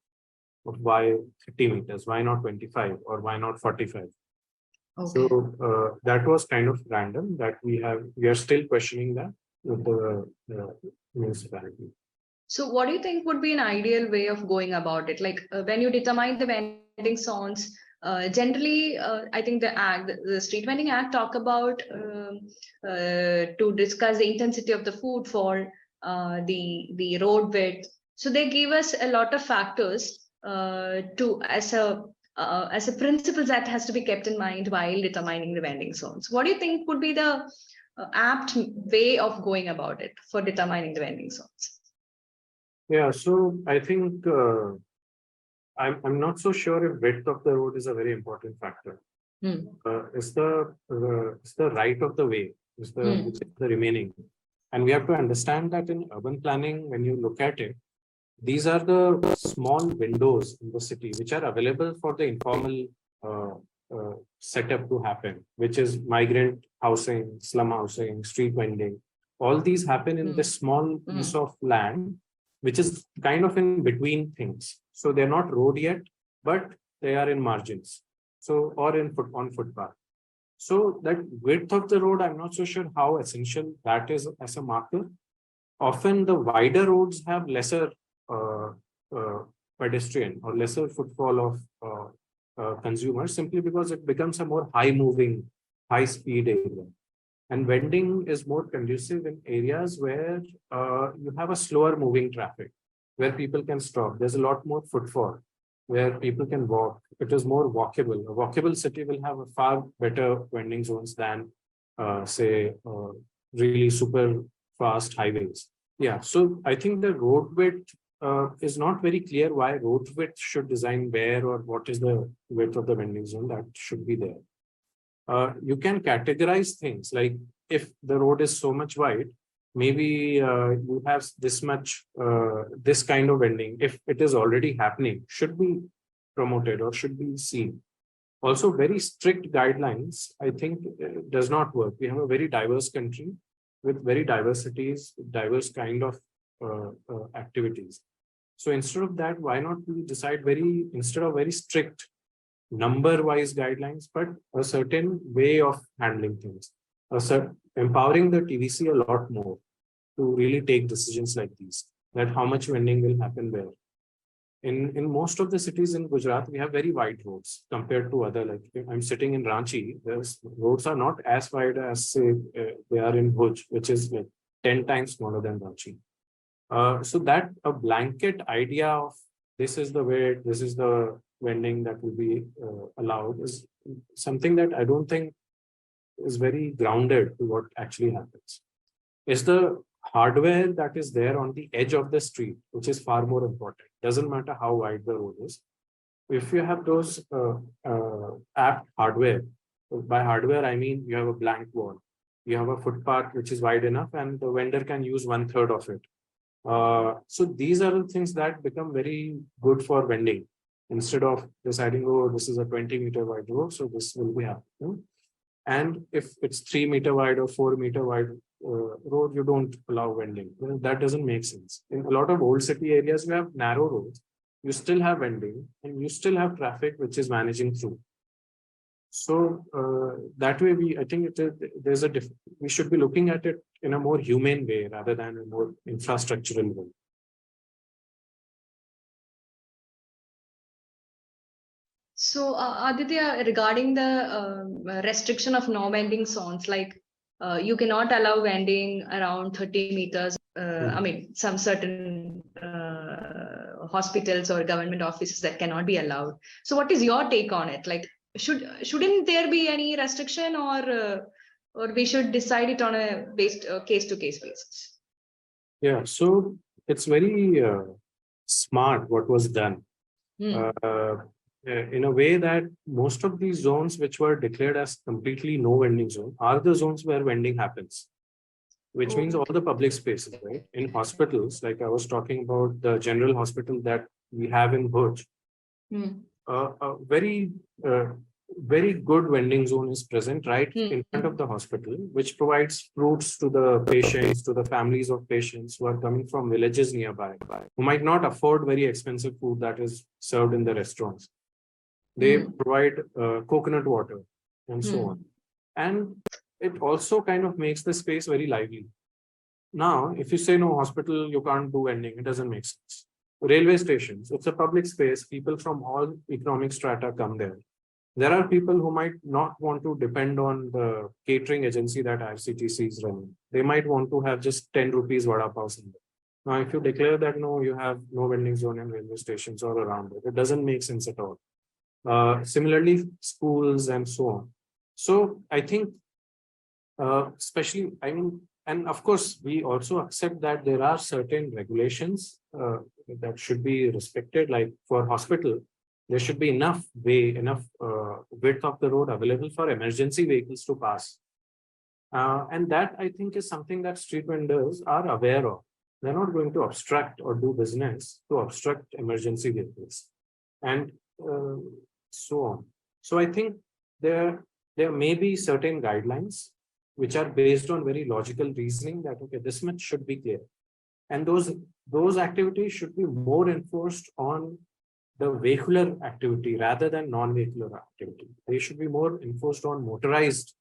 of why 30 meters, why not 25, or why not 45. Okay. So that was kind of random. That we are still questioning that with the municipality. So what do you think would be an ideal way of going about it? Like when you determine the vending zones, generally, I think the Street Vending Act talk about to discuss the intensity of the footfall, the road width. So they give us a lot of factors as a principle that has to be kept in mind while determining the vending zones. What do you think would be the apt way of going about it for determining the vending zones? Yeah, so I think I'm not so sure if width of the road is a very important factor. It's the right of the way, which is the remaining. And we have to understand that in urban planning, when you look at it, these are the small windows in the city which are available for the informal setup to happen, which is migrant housing, slum housing, street vending. All these happen in this small piece of land, which is kind of in between things. So they're not road yet, but they are in margins. So, or on footpath. So that width of the road, I'm not so sure how essential that is as a marker. Often the wider roads have lesser pedestrian or lesser footfall of consumers, simply because it becomes a more high moving, high speed area. And vending is more conducive in areas where you have a slower moving traffic, where people can stop. There's a lot more footfall, where people can walk. It is more walkable. A walkable city will have a far better vending zones than, say, really super fast highways. Yeah, so I think the road width is not very clear why road width should design where or what is the width of the vending zone that should be there. You can categorize things like if the road is so much wide, maybe you have this much, this kind of vending, if it is already happening, should be promoted or should be seen. Also, very strict guidelines, I think, does not work. We have a very diverse country with very diverse cities, diverse kind of activities. So instead of that, why not we decide instead of very strict number-wise guidelines, but a certain way of handling things, empowering the TVC a lot more to really take decisions like these, that how much vending will happen where. In most of the cities in Gujarat, we have very wide roads compared to other, like I'm sitting in Ranchi, there's roads are not as wide as say they are in Bhuj, which is like 10 times smaller than Ranchi. So that a blanket idea of this is the way, this is the vending that will be allowed is something that I don't think is very grounded to what actually happens. Is the hardware that is there on the edge of the street, which is far more important. Doesn't matter how wide the road is. If you have those apt hardware, by hardware I mean you have a blank wall, you have a footpath which is wide enough and the vendor can use 1/3 of it. So these are the things that become very good for vending. Instead of deciding, oh, this is a 20-meter wide road, so this will be happening. And if it's 3-meter wide or 4-meter wide road, you don't allow vending. That doesn't make sense. In a lot of old city areas, you have narrow roads. You still have vending and you still have traffic which is managing through. So that way, I think we should be looking at it in a more humane way rather than a more infrastructural way. So, Aditya, regarding the restriction of no vending zones, like you cannot allow vending around 30 meters. I mean, some certain hospitals or government offices that cannot be allowed. So, what is your take on it? Like, shouldn't there be any restriction, or we should decide it on a case-to-case basis? Yeah, so it's very smart what was done. in a way that most of these zones which were declared as completely no vending zone are the zones where vending happens, which means all the public spaces, right? In hospitals, like I was talking about the general hospital that we have in Bhuj, Hmm. a very good vending zone is present right Hmm. in front of the hospital, which provides fruits to the patients, to the families of patients who are coming from villages nearby, who might not afford very expensive food that is served in the restaurants. They Hmm. provide coconut water and so Hmm. on. And it also kind of makes the space very lively. Now, if you say no hospital, you can't do vending, it doesn't make sense. Railway stations, it's a public space. People from all economic strata come there. There are people who might not want to depend on the catering agency that IRCTC is running. They might want to have just 10 rupees vada pav somewhere. Now, if you declare that no, you have no vending zone in railway stations or around it, it doesn't make sense at all. Similarly, schools and so on. So I think, especially, I mean, and of course, we also accept that there are certain regulations that should be respected. Like for hospital, there should be enough enough width of the road available for emergency vehicles to pass. And that I think is something that street vendors are aware of. They're not going to obstruct or do business to obstruct emergency vehicles. And so on. So I think there may be certain guidelines which are based on very logical reasoning that okay, this much should be clear. And those activities should be more enforced on the vehicular activity rather than non-vehicular activity. They should be more enforced on motorized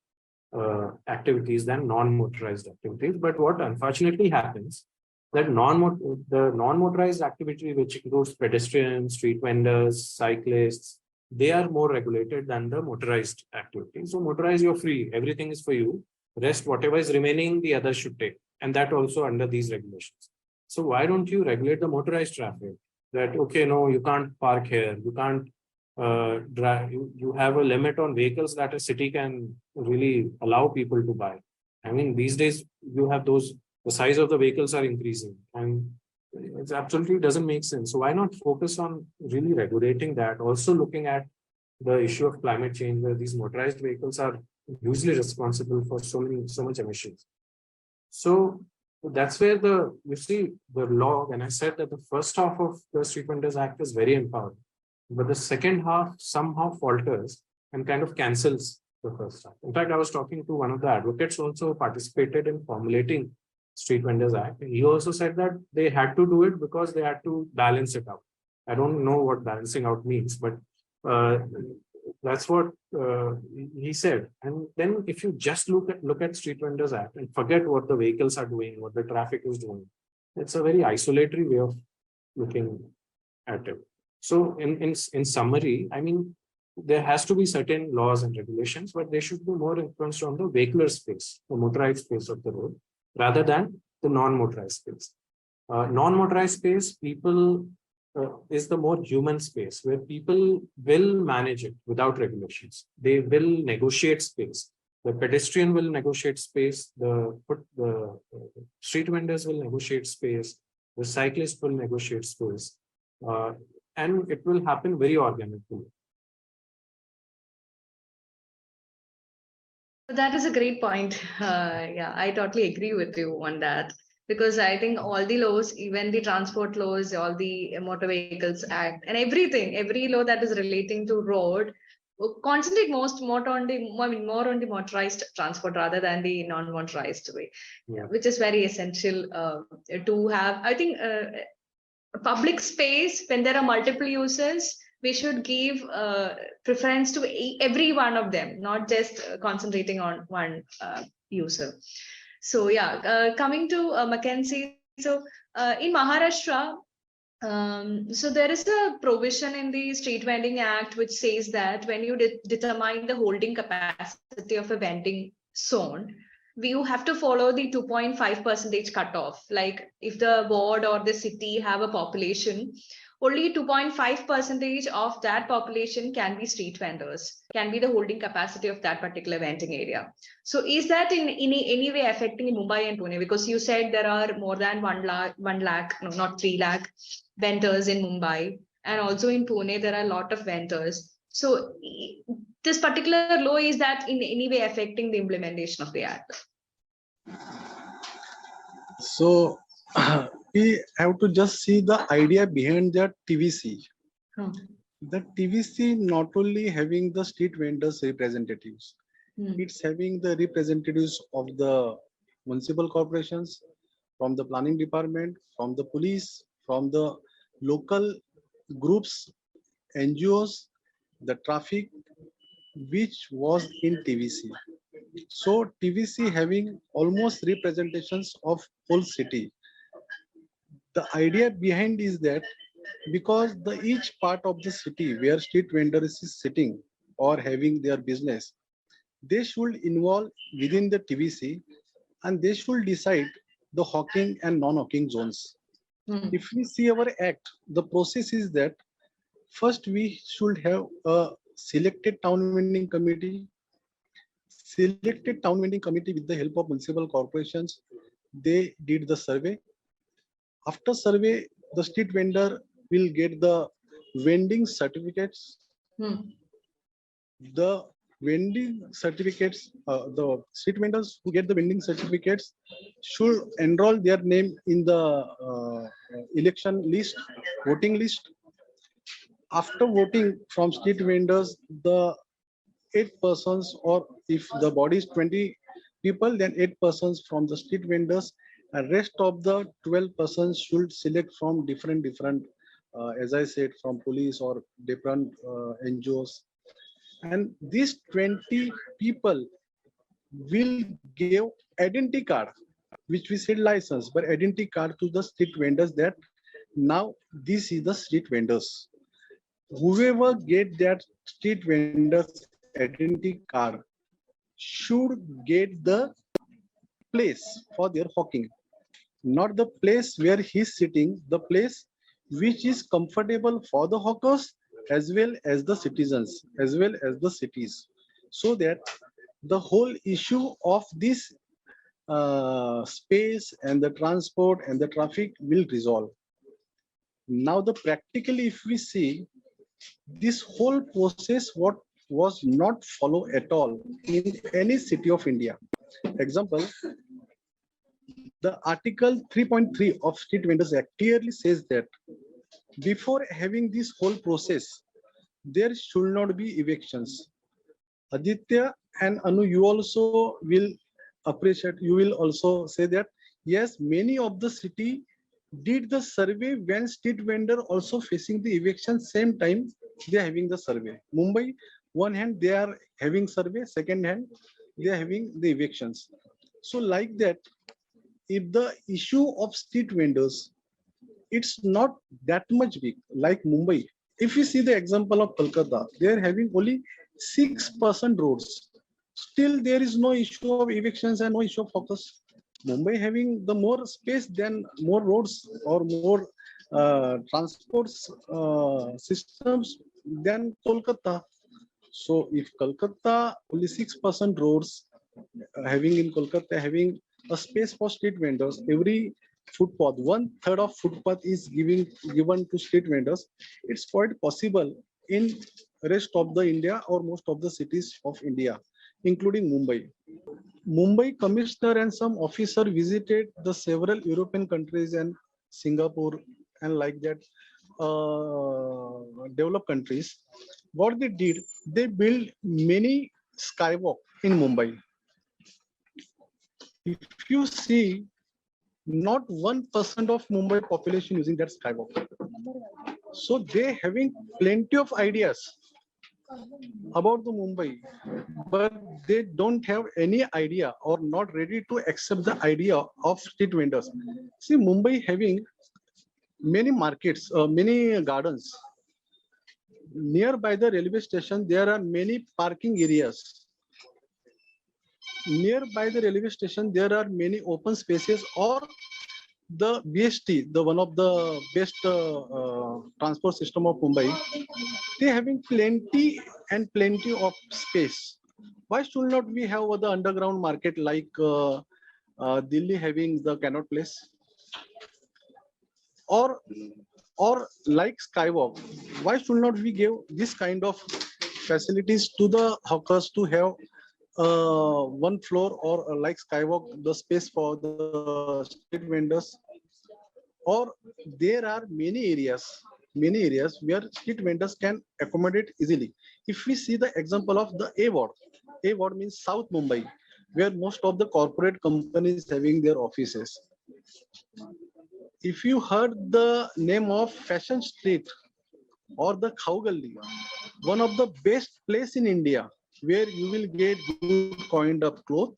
activities than non-motorized activities. But what unfortunately happens that the non-motorized activity, which includes pedestrians, street vendors, cyclists, they are more regulated than the motorized activity. So motorized, you're free, everything is for you. Rest, whatever is remaining, the others should take, and that also under these regulations. So why don't you regulate the motorized traffic? That okay, no, you can't park here, you can't drive. You have a limit on vehicles that a city can really allow people to buy. I mean, these days you have those. The size of the vehicles are increasing, and it absolutely doesn't make sense. So why not focus on really regulating that? Also looking at the issue of climate change, where these motorized vehicles are usually responsible for so much emissions. So that's where you see the law, when I said that the first half of the Street Vendors Act is very empowering, but the second half somehow falters and kind of cancels the first half. In fact, I was talking to one of the advocates also participated in formulating Street Vendors Act. He also said that they had to do it because they had to balance it out. I don't know what balancing out means, but that's what he said. And then if you just look at Street Vendors Act and forget what the vehicles are doing, what the traffic is doing, it's a very isolatory way of looking at it. So in summary, I mean, there has to be certain laws and regulations, but they should be more influenced on the vehicular space, the motorized space of the road, rather than the non-motorized space. Non-motorized space, people is the more human space where people will manage it without regulations. They will negotiate space. The pedestrian will negotiate space. The street vendors will negotiate space. The cyclist will negotiate space. And it will happen very organically. That is a great point. Yeah, I totally agree with you on that. Because I think all the laws, even the transport laws, all the Motor Vehicles Act, and every law that is relating to road, concentrate more on the motorized transport rather than the non-motorized way, Yeah. which is very essential to have. I think public space, when there are multiple users, we should give preference to every one of them, not just concentrating on one user. So yeah, coming to Mackenzie. So in Maharashtra, so there is a provision in the Street Vending Act which says that when you determine the holding capacity of a vending zone, you have to follow the 2.5% cutoff. Like if the ward or the city have a population, only 2.5% of that population can be street vendors, can be the holding capacity of that particular vending area. So is that in any way affecting Mumbai and Pune? Because you said there are more than 1 lakh, no, not 3 lakh vendors in Mumbai and also in Pune, there are a lot of vendors. So this particular law, is that in any way affecting the implementation of the act? So we have to just see the idea behind that TVC. Hmm. The TVC not only having the street vendors representatives, it's having the representatives of the municipal corporations, from the planning department, from the police, from the local groups, NGOs, the traffic, which was in TVC. So TVC having almost representations of whole city. The idea behind is that because the each part of the city where street vendors is sitting or having their business, they should involve within the TVC and they should decide the hawking and non-hawking zones. If we see our act, the process is that first we should have a selected town vending committee, with the help of municipal corporations. They did the survey. After survey, the street vendor will get the vending certificates. The vending certificates, the street vendors who get the vending certificates should enroll their name in the election list, voting list. After voting from street vendors, the 8 persons, or if the body is 20 people, then 8 persons from the street vendors, and rest of the 12 persons should select from different as I said, from police or different NGOs. And these 20 people will give identity card, which we said license, but identity card to the street vendors, that now this is the street vendors. Whoever get that street vendors identity card should get the place for their hawking, not the place where he's sitting, the place which is comfortable for the hawkers as well as the citizens, as well as the cities, so that the whole issue of this space and the transport and the traffic will resolve. Now, the practically, if we see, this whole process what was not followed at all in any city of India. Example, the article 3.3 of Street Vendors Act clearly says that before having this whole process, there should not be evictions. Aditya and Anu, you also will appreciate, you will also say that yes, many of the city did the survey when street vendor also facing the eviction, same time they are having the survey. Mumbai, one hand they are having survey, second hand they are having the evictions. So like that, if the issue of street vendors, it's not that much big like Mumbai. If you see the example of Kolkata, they are having only 6% roads. Still, there is no issue of evictions and no issue of focus. Mumbai having the more space than more roads or more transport systems than Kolkata. So if Kolkata only 6% roads having in Kolkata having a space for street vendors, every footpath, 1/3 of footpath is given to street vendors. It's quite possible in rest of the India or most of the cities of India, including Mumbai. Mumbai commissioner and some officer visited the several European countries and Singapore and like that developed countries. What they did, they built many skywalk in Mumbai. If you see, not 1% of Mumbai population using that skywalk. So they having plenty of ideas about the Mumbai, but they don't have any idea or not ready to accept the idea of street vendors. See, Mumbai having many markets, many gardens. Nearby the railway station, there are many parking areas. Nearby the railway station, there are many open spaces, or the BST, the one of the best transport system of Mumbai, they having plenty and plenty of space. Why should not we have the underground market like Delhi having the Cannot Place? Or or like skywalk. Why should not we give this kind of facilities to the hawkers to have one floor or like skywalk, the space for the street vendors? Or there are many areas where street vendors can accommodate easily. If we see the example of the A ward means South Mumbai, where most of the corporate companies having their offices. If you heard the name of Fashion Street or the Khau Galli, one of the best place in India where you will get good coined up cloth,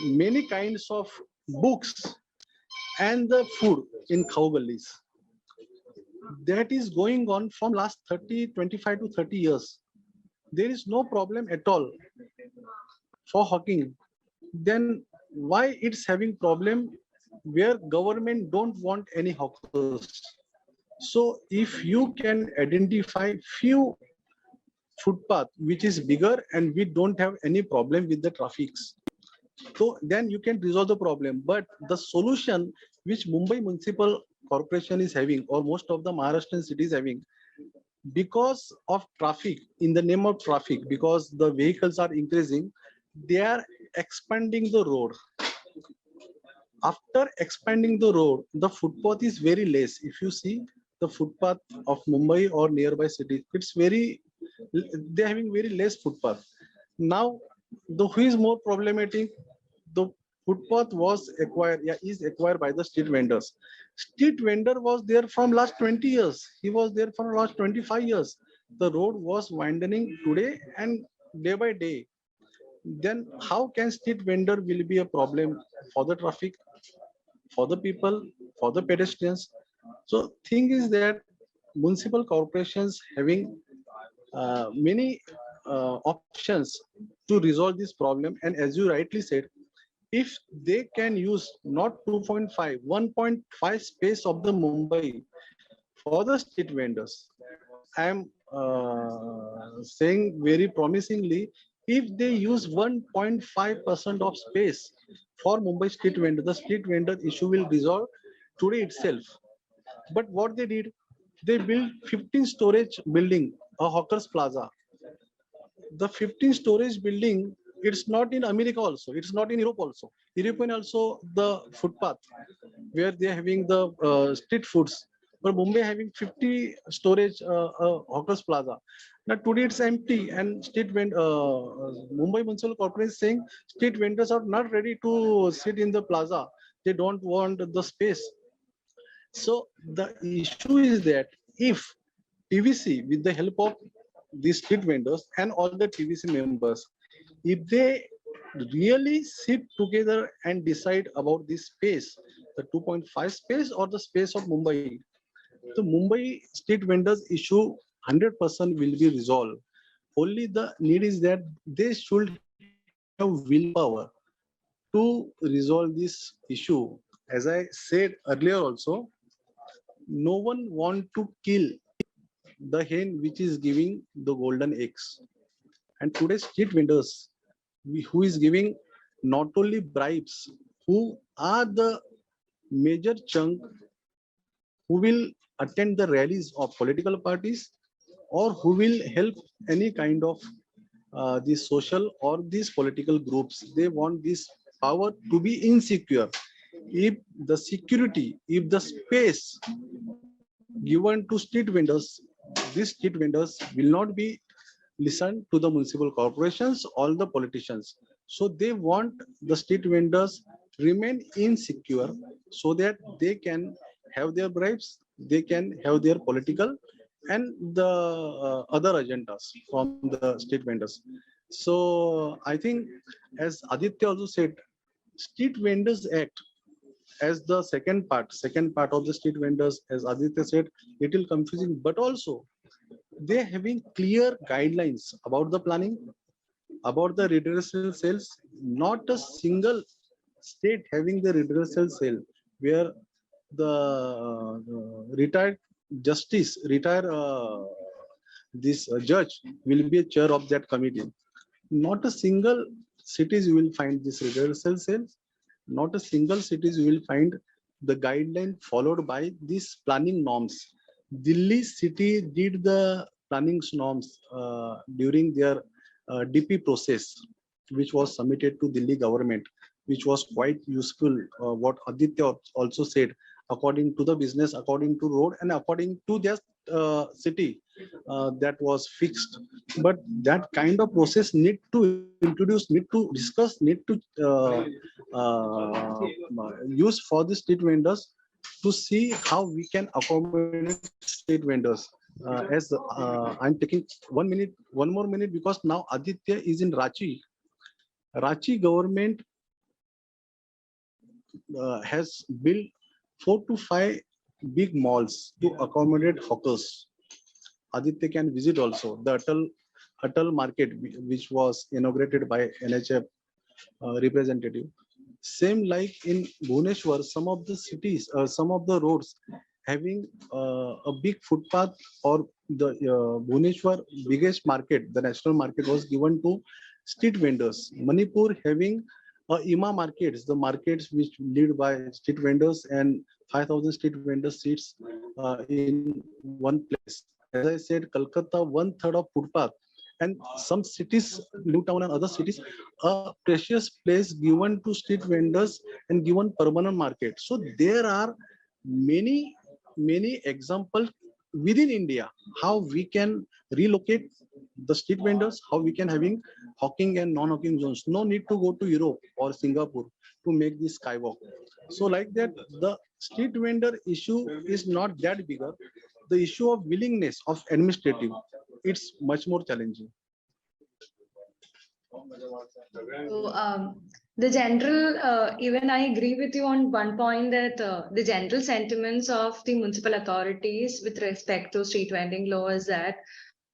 many kinds of books and the food in Khau Gallis. That is going on from last 30, 25 to 30 years. There is no problem at all for hawking. Then why it's having problem where government don't want any hawkers? So if you can identify few footpath which is bigger and we don't have any problem with the traffics, so then you can resolve the problem. But the solution which Mumbai Municipal Corporation is having, or most of the Maharashtrian cities having, because of traffic, in the name of traffic, because the vehicles are increasing, they are expanding the road. After expanding the road, the footpath is very less. If you see the footpath of Mumbai or nearby cities, it's very, they're having very less footpath. Now, the who is more problematic? The footpath was acquired, yeah, is acquired by the street vendors. Street vendor was there from last 20 years. He was there for last 25 years. The road was widening today and day by day. Then how can street vendor will be a problem for the traffic, for the people, for the pedestrians? So thing is that municipal corporations having many options to resolve this problem. And as you rightly said, if they can use not 2.5, 1.5 space of the Mumbai for the street vendors, I am saying very promisingly, if they use 1.5% of space for Mumbai street vendor, the street vendor issue will resolve today itself. But what they did, they built 15 storage building, a hawkers plaza. The 15 storage building, it's not in America also, it's not in Europe also. European also the footpath where they're having the street foods. But Mumbai having 50 storage hawkers plaza. Now today it's empty and Mumbai Municipal Corporation is saying street vendors are not ready to sit in the plaza. They don't want the space. So the issue is that if TVC, with the help of these street vendors and all the TVC members, if they really sit together and decide about this space, the 2.5 space or the space of Mumbai, the Mumbai street vendors issue 100% will be resolved. Only the need is that they should have willpower to resolve this issue. As I said earlier also, no one want to kill the hen which is giving the golden eggs. And today's street vendors, who is giving not only bribes, who are the major chunk who will attend the rallies of political parties or who will help any kind of these social or these political groups. They want this power to be insecure. If the security, if the space given to street vendors, these street vendors will not be listened to the municipal corporations, all the politicians. So they want the street vendors remain insecure so that they can have their bribes, they can have their political and the other agendas from the street vendors. So I think, as Aditya also said, Street Vendors Act as the second part of the street vendors, as Aditya said, little confusing, but also they having clear guidelines about the planning, about the redressal sales. Not a single state having the redressal sale where the retired this judge will be a chair of that committee. Not a single cities you will find this redressal sales. Not a single cities you will find the guideline followed by these planning norms. Delhi city did the planning norms during their DP process, which was submitted to Delhi government, which was quite useful. What Aditya also said, according to the business, according to road, and according to their city, that was fixed. But that kind of process need to introduce, need to discuss, need to use for the street vendors to see how we can accommodate street vendors. I'm taking 1 minute, one more minute, because now Aditya is in Ranchi. Ranchi government has built 4 to 5 big malls to accommodate hawkers. Aditya can visit also the Atal market, which was inaugurated by NHF representative. Same like in Bhubaneswar, some of the cities, some of the roads having a big footpath, or the Bhubaneswar biggest market, the national market, was given to street vendors. Manipur having IMA markets, the markets which lead by street vendors, and 5,000 street vendors seats in one place. As I said, Kolkata, 1/3 of footpath, and some cities, Newtown and other cities, a precious place given to street vendors and given permanent market. So there are many examples within India how we can relocate the street vendors, how we can having hawking and non-hawking zones. No need to go to Europe or Singapore to make this skywalk. So like that, the street vendor issue is not that bigger. The issue of willingness of administrative, it's much more challenging. So, the general, even I agree with you on one point that the general sentiments of the municipal authorities with respect to street vending law is that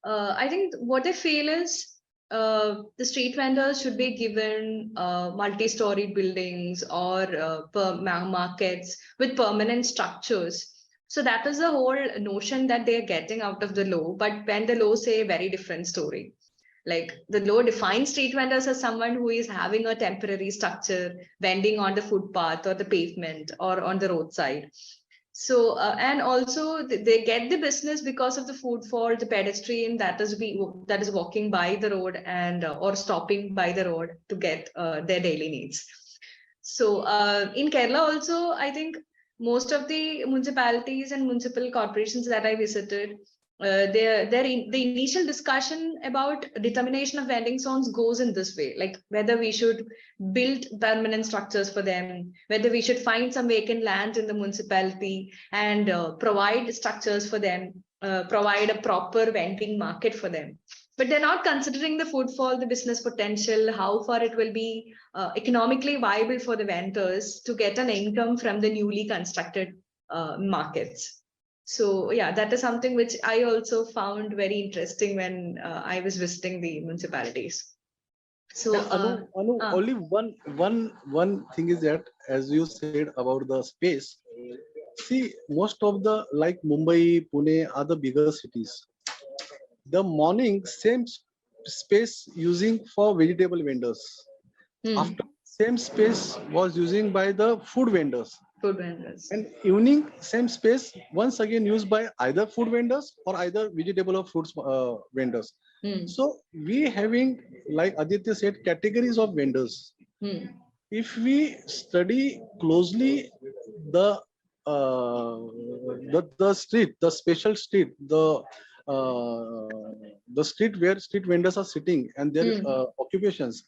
I think what they feel is the street vendors should be given multi-story buildings or markets with permanent structures. So that is the whole notion that they are getting out of the law. But when the law say a very different story. Like the law defines street vendors as someone who is having a temporary structure, vending on the footpath or the pavement or on the roadside. So, and also they get the business because of the footfall, the pedestrian that is walking by the road and or stopping by the road to get their daily needs. So in Kerala also, I think most of the municipalities and municipal corporations that I visited, the initial discussion about determination of vending zones goes in this way, like whether we should build permanent structures for them, whether we should find some vacant land in the municipality and provide structures for them, provide a proper vending market for them. But they're not considering the footfall, the business potential, how far it will be economically viable for the vendors to get an income from the newly constructed markets. So yeah, that is something which I also found very interesting when I was visiting the municipalities. So Anu, only one thing is that, as you said about the space, see, most of the like Mumbai, Pune are the bigger cities. The morning same space using for vegetable vendors. After same space was using by the food vendors. Food vendors. And evening same space once again used by either food vendors or either vegetable or fruits vendors. So we having, like Aditya said, categories of vendors. If we study closely the street, the special street, the street where street vendors are sitting and their occupations,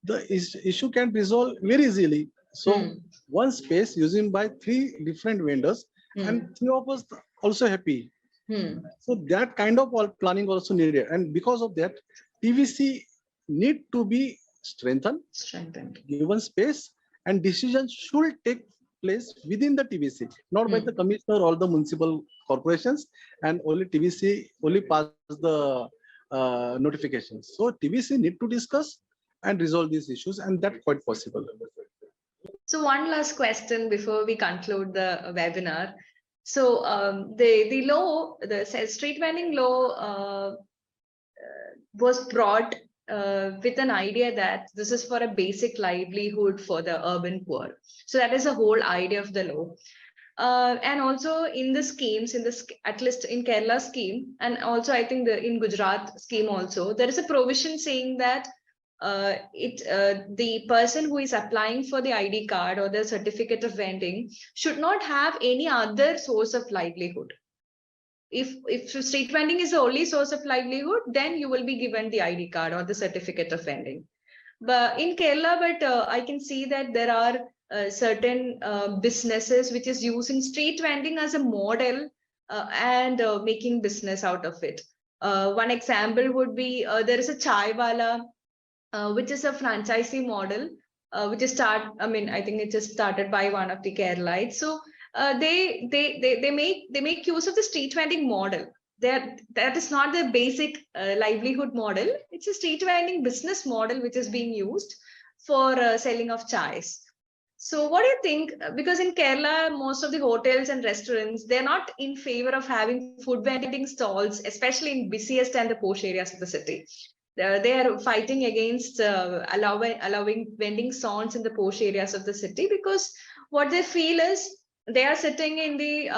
the issue can be resolved very easily. So one space using by 3 different vendors and 3 of us also happy. So that kind of planning also needed, and because of that, TVC need to be strengthened, given space, and decisions should take place within the TVC, not by the commissioner or the municipal corporations, and only TVC only pass the notifications. So TVC need to discuss and resolve these issues, and that's quite possible. So one last question before we conclude the webinar. So the law, the street vending law was brought with an idea that this is for a basic livelihood for the urban poor. So that is the whole idea of the law. And also in the schemes, at least in Kerala scheme, and also I think in Gujarat scheme also, there is a provision saying that the person who is applying for the ID card or the certificate of vending should not have any other source of livelihood. If street vending is the only source of livelihood, then you will be given the ID card or the certificate of vending. But in Kerala, I can see that there are certain businesses which is using street vending as a model and making business out of it. One example would be there is a chai wala, which is a franchisee model, which is I think it just started by one of the Keralites. So they make use of the street vending model. That is not the basic livelihood model. It's a street vending business model which is being used for selling of chais. So what do you think? Because in Kerala, most of the hotels and restaurants, they're not in favor of having food vending stalls, especially in busiest and the posh areas of the city. They are fighting against allowing vending zones in the posh areas of the city, because what they feel is they are sitting in the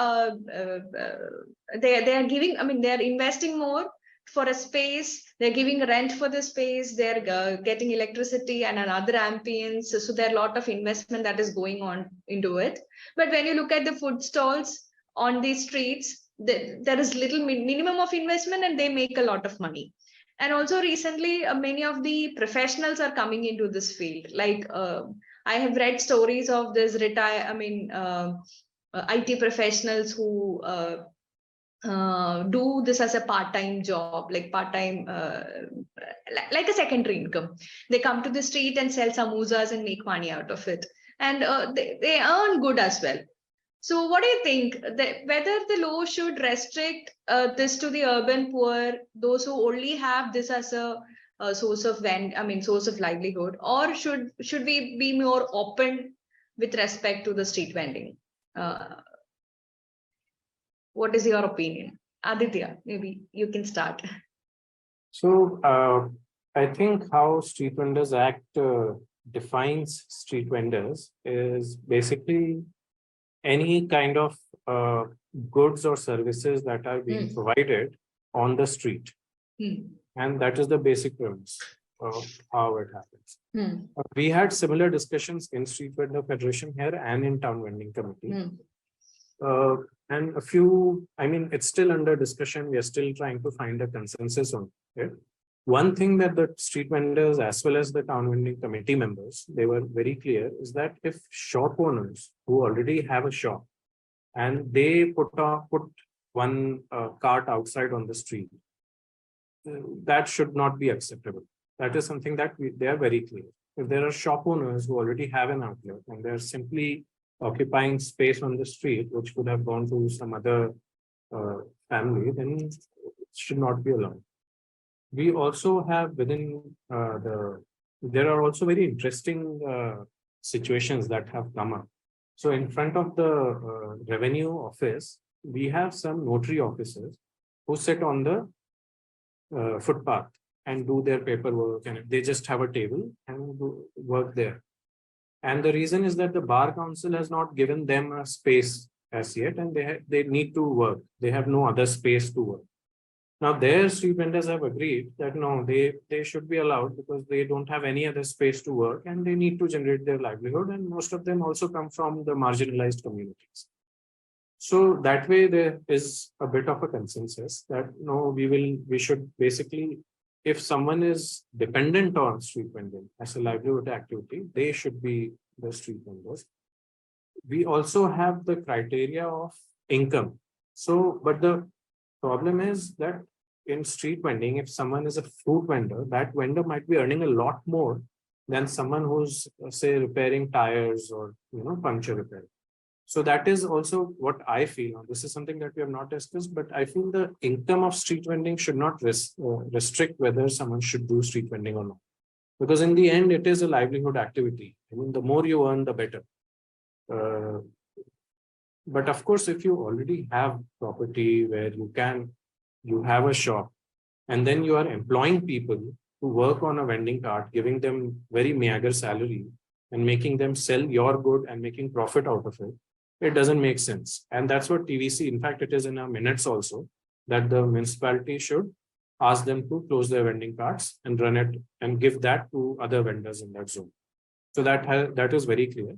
they are giving, they are investing more for a space, they're giving rent for the space, they're getting electricity and another ambience, so there are a lot of investment that is going on into it. But when you look at the food stalls on these streets, there is little minimum of investment and they make a lot of money. And also recently many of the professionals are coming into this field, like I have read stories of this IT professionals who do this as a part-time job, like part-time, like a secondary income. They come to the street and sell samosas and make money out of it. And they earn good as well. So what do you think, whether the law should restrict this to the urban poor, those who only have this as a source of source of livelihood, or should we be more open with respect to the street vending? What is your opinion? Aditya, maybe you can start. So I think how Street Vendors Act defines street vendors is basically any kind of goods or services that are being provided on the street. And that is the basic premise of how it happens. We had similar discussions in Street Vendor Federation here and in Town Vending Committee. And a few, it's still under discussion. We are still trying to find a consensus on it. One thing that the street vendors as well as the town vending committee members, they were very clear, is that if shop owners who already have a shop and they put one cart outside on the street, that should not be acceptable. That is something that they are very clear. If there are shop owners who already have an outlet and they're simply occupying space on the street, which could have gone to some other family, then it should not be allowed. We also have within there are also very interesting situations that have come up. So in front of the revenue office, we have some notary officers who sit on the footpath and do their paperwork, and they just have a table and work there. And the reason is that the Bar Council has not given them a space as yet, and they need to work. They have no other space to work. Now, their street vendors have agreed that no, they should be allowed because they don't have any other space to work and they need to generate their livelihood. And most of them also come from the marginalized communities. So that way there is a bit of a consensus that no, we should basically, if someone is dependent on street vending as a livelihood activity, they should be the street vendors. We also have the criteria of income. So, but the problem is that in street vending, if someone is a fruit vendor, that vendor might be earning a lot more than someone who's, say, repairing tires or puncture repair. So that is also what I feel. This is something that we have not discussed, but I feel the income of street vending should not restrict whether someone should do street vending or not. Because in the end, it is a livelihood activity. The more you earn, the better. But of course, if you already have property where you have a shop and then you are employing people to work on a vending cart, giving them very meager salary and making them sell your good and making profit out of it, it doesn't make sense. And that's what TVC, in fact, it is in our minutes also, that the municipality should ask them to close their vending carts and run it and give that to other vendors in that zone. So that is very clear.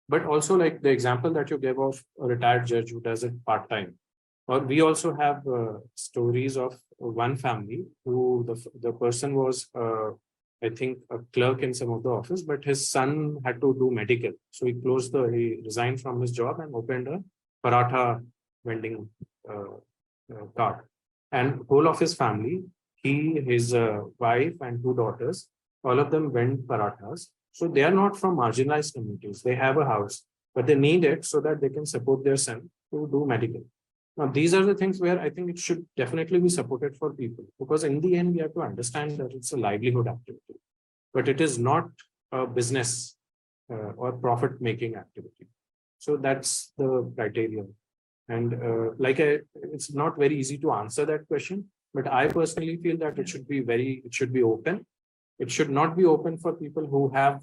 But also like the example that you gave of a retired judge who does it part-time. Or we also have stories of one family who the person was, I think, a clerk in some of the office, but his son had to do medical. So he resigned from his job and opened a paratha vending cart. And whole of his family, his wife and two daughters, all of them vend parathas. So they are not from marginalized communities. They have a house, but they need it so that they can support their son to do medical. Now, these are the things where I think it should definitely be supported for people, because in the end, we have to understand that it's a livelihood activity, but it is not a business or profit-making activity. So that's the criteria. And it's not very easy to answer that question, but I personally feel that it should be open. It should not be open for people who have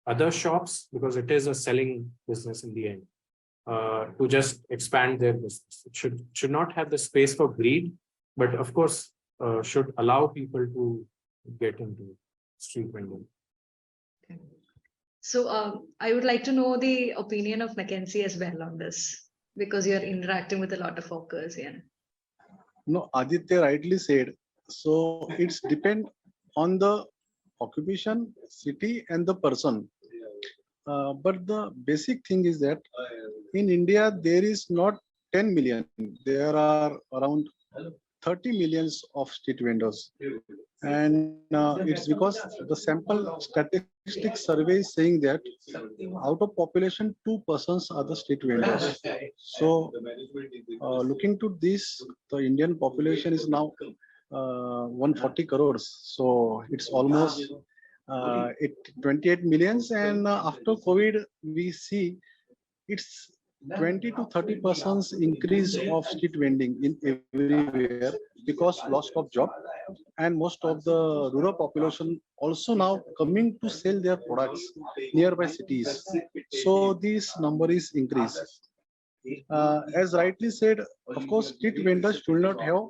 other shops, because it is a selling business in the end, to just expand their business. It should not have the space for greed, but of course, should allow people to get into street vending. Okay. So I would like to know the opinion of Mecanzy as well on this, because you're interacting with a lot of workers here. No, Aditya rightly said. So it's depend on the occupation, city, and the person. But the basic thing is that in India, there is not 10 million. There are around 30 millions of street vendors. And it's because the sample statistic survey is saying that out of population, 2% are the street vendors. So looking to this, the Indian population is now 140 crores. So it's almost 28 millions. And after COVID, we see it's 20 to 30% increase of street vending in everywhere because loss of job, and most of the rural population also now coming to sell their products nearby cities. So this number is increased. As rightly said, of course, street vendors should not have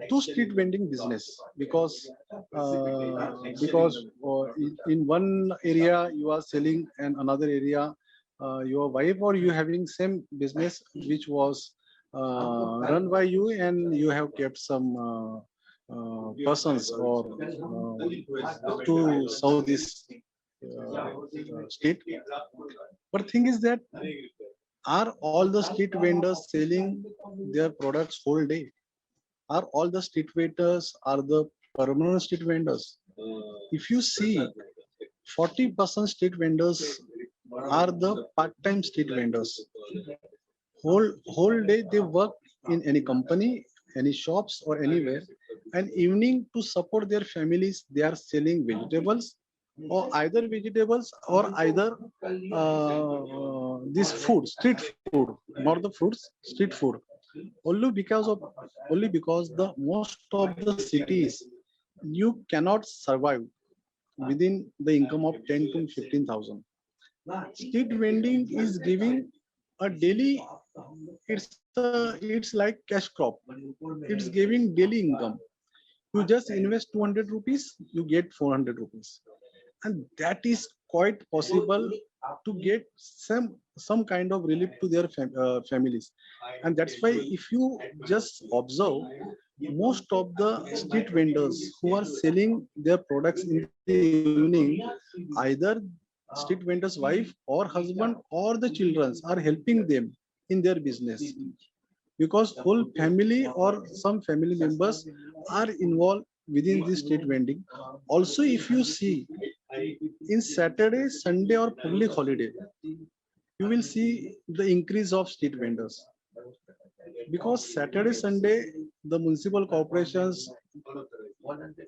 two street vending business, because in one area you are selling and another area your wife or you having same business which was run by you, and you have kept some persons or to serve this street. But thing is that, are all the street vendors selling their products whole day? Are all the street vendors are the permanent street vendors? If you see, 40% street vendors are the part-time street vendors. Whole day they work in any company, any shops or anywhere, and evening to support their families, they are selling vegetables, or either vegetables or either this food, street food, not the fruits, street food. Only because the most of the cities you cannot survive within the income of 10 to 15,000. Street vending is giving a daily, it's like cash crop. It's giving daily income. You just invest 200 rupees, you get 400 rupees. And that is quite possible to get some kind of relief to their families. And that's why if you just observe, most of the street vendors who are selling their products in the evening, either street vendor's wife or husband or the children are helping them in their business, because whole family or some family members are involved within this street vending. Also, if you see, in Saturday, Sunday or public holiday, you will see the increase of street vendors, because Saturday, Sunday, the municipal corporations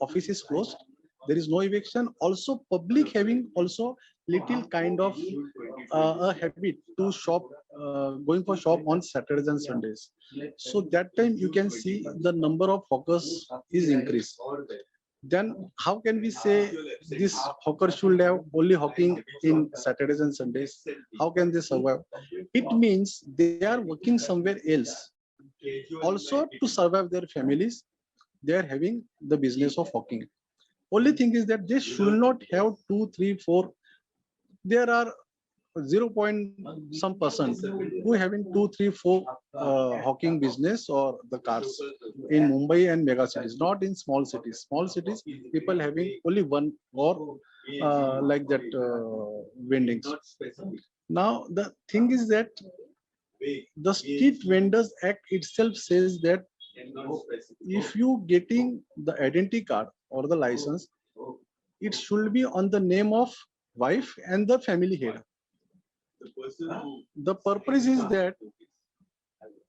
office is closed. There is no eviction. Also, public having also little kind of a habit to shop, going for shop on Saturdays and Sundays. So that time you can see the number of hawkers is increased. then how can we say this hawker should have only hawking in Saturdays and Sundays? How can they survive? It means they are working somewhere else. Also to survive their families, they are having the business of hawking. Only thing is that they should not have two, three, four. There are 0. Some percent who having two, three, four hawking business or the cars in Mumbai and mega cities, not in small cities. Small cities, people having only one or like that vendings. Now the thing is that the Street Vendors Act itself says that if you getting the identity card or the license, it should be on the name of wife and the family head. The purpose is that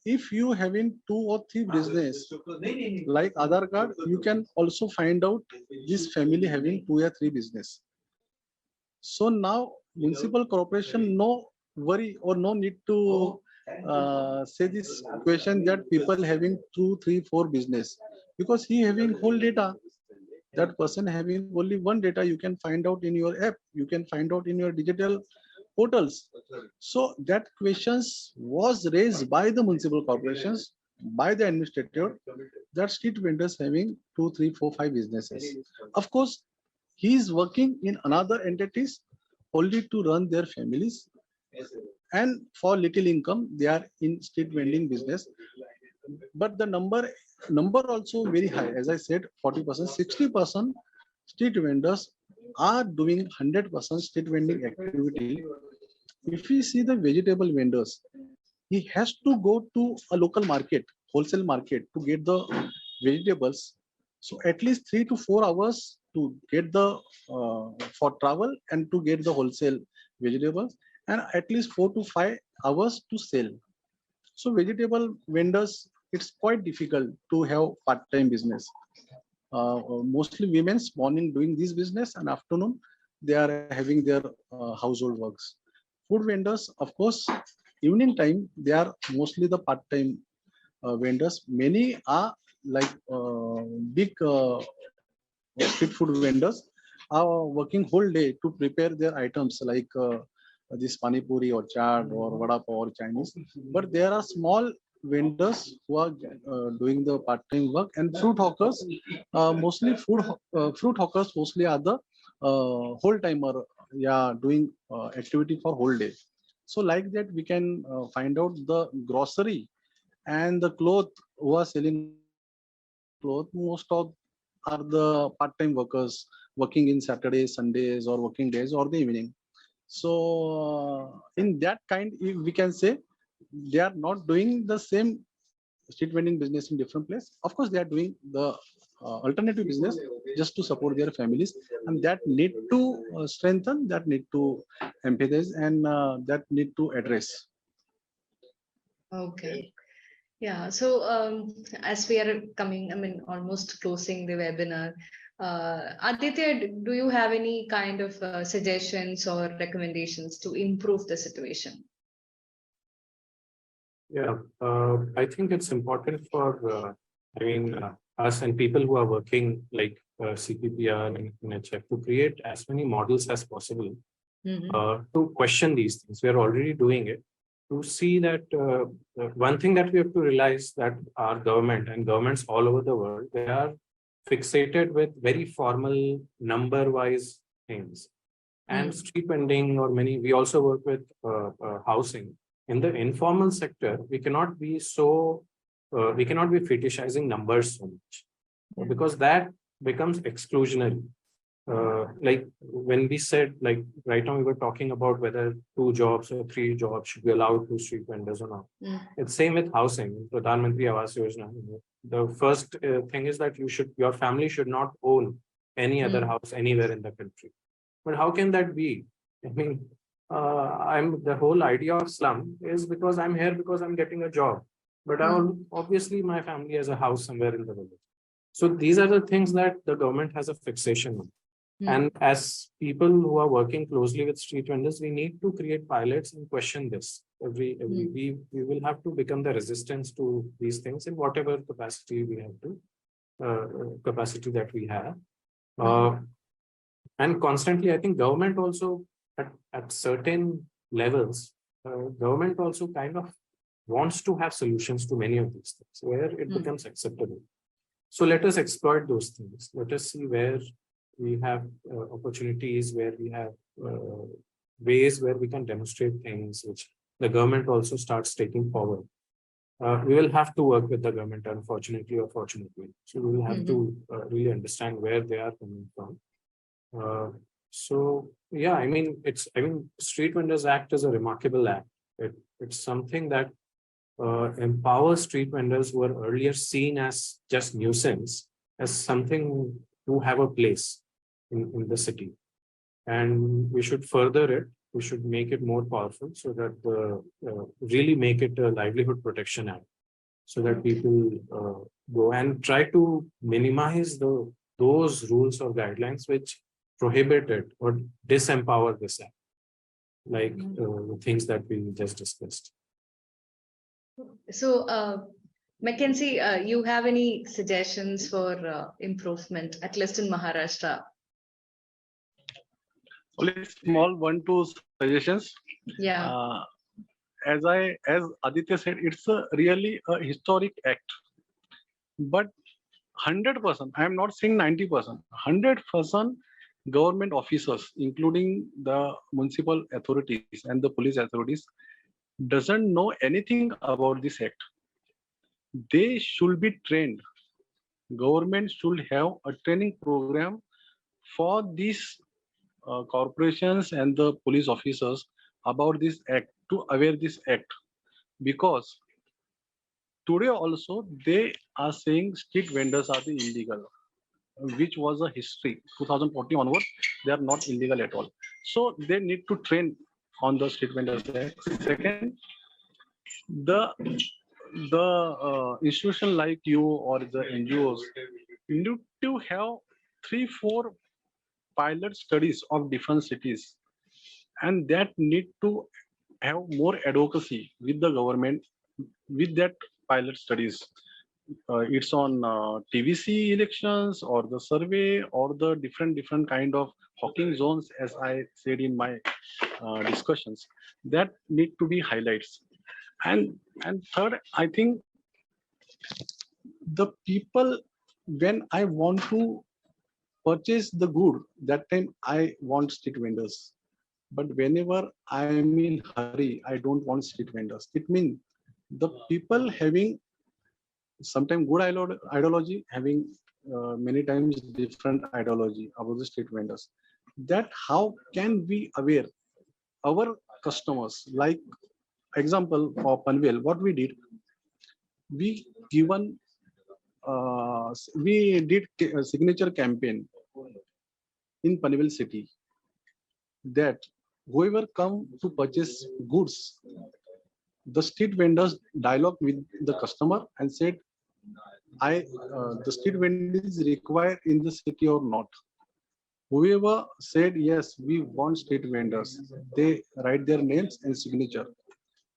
if you having two or three business like Aadhaar card, you can also find out this family having two or three business. So now municipal corporation no worry or no need to say this question that people having two, three, four business, because he having whole data. That person having only one data, you can find out in your app, you can find out in your digital portals. So that questions was raised by the municipal corporations, by the administrator, that street vendors having two, three, four, five businesses. Of course, he is working in another entities only to run their families, and for little income they are in street vending business. But the number also very high. As I said, 40%, 60% street vendors are doing 100% street vending activity. If we see the vegetable vendors, he has to go to a local market, wholesale market, to get the vegetables. So at least 3 to 4 hours to get the for travel and to get the wholesale vegetables, and at least 4 to 5 hours to sell. So vegetable vendors, it's quite difficult to have part-time business. Mostly women's morning doing this business, and afternoon they are having their household works. Food vendors, of course, evening time they are mostly the part-time vendors. Many are like big street food vendors are working whole day to prepare their items like this pani puri or chaat or vada pav or Chinese. But there are small vendors who are doing the part-time work, and fruit hawkers, mostly fruit hawkers mostly are the whole timer, yeah, doing activity for whole day. So like that we can find out the grocery and the cloth who are selling cloth, most of are the part-time workers working in Saturdays, Sundays, or working days or the evening. So in that kind, we can say they are not doing the same street vending business in different place. Of course, they are doing the alternative business just to support their families, and that need to strengthen, that need to empathize, and that need to address. Okay. Yeah. So as we are coming, I mean, almost closing the webinar, Aditya, do you have any kind of suggestions or recommendations to improve the situation? Yeah, I think it's important for, us and people who are working like CPPR and NHF to create as many models as possible to question these things. We are already doing it, to see that one thing that we have to realize, that our government and governments all over the world, they are fixated with very formal number-wise things. And street vending or many, we also work with housing. In the informal sector, we cannot be fetishizing numbers so much, because that becomes exclusionary. Like when we said, like right now we were talking about whether 2 jobs or 3 jobs should be allowed to street vendors or not. It's same with housing, Pradhan Mantri Awas Yojana. The first thing is that your family should not own any other house anywhere in the country. But how can that be? I mean, the whole idea of slum is because I'm here because I'm getting a job, but obviously my family has a house somewhere in the village. So these are the things that the government has a fixation on. And as people who are working closely with street vendors, we need to create pilots and question this. We will have to become the resistance to these things in whatever capacity we have to, capacity that we have. And constantly, I think government also at certain levels, government also kind of wants to have solutions to many of these things where it becomes acceptable. So let us exploit those things. Let us see where we have opportunities, where we have ways where we can demonstrate things which the government also starts taking forward. We will have to work with the government, unfortunately or fortunately. So we will have to really understand where they are coming from. So yeah, I mean, Street Vendors Act is a remarkable act. It's something that empowers street vendors who were earlier seen as just nuisance, as something to have a place in the city. And we should further it. We should make it more powerful so that really make it a livelihood protection act, so that people go and try to minimize those rules or guidelines which prohibit it or disempower this act, like the things that we just discussed. So, Mackenzie, you have any suggestions for improvement, at least in Maharashtra? Only small 1-2 suggestions. Yeah. As Aditya said, it's really a historic act. But 100%, I am not saying 90%, 100% government officers, including the municipal authorities and the police authorities, doesn't know anything about this act. They should be trained. Government should have a training program for these corporations and the police officers about this act, to aware this act, because today also they are saying street vendors are the illegal, which was a history 2014 onwards. They are not illegal at all. So they need to train on the street vendors act. Second, the institution like you or the NGOs need to have 3-4 pilot studies of different cities, and that need to have more advocacy with the government with that pilot studies. It's on TVC elections or the survey or the different kind of hawking zones, as I said in my discussions, that need to be highlights. And third, I think the people, when I want to purchase the good, that time I want street vendors. But whenever I am in hurry, I don't want street vendors. It means the people having sometimes good ideology, having many times different ideology about the street vendors. That how can we aware our customers? Like example for Panvel, what we did, we given we did a signature campaign in Panvel city, that whoever come to purchase goods, the street vendors dialogue with the customer and said, the street vendor is required in the city or not. Whoever said yes, we want street vendors, they write their names and signature.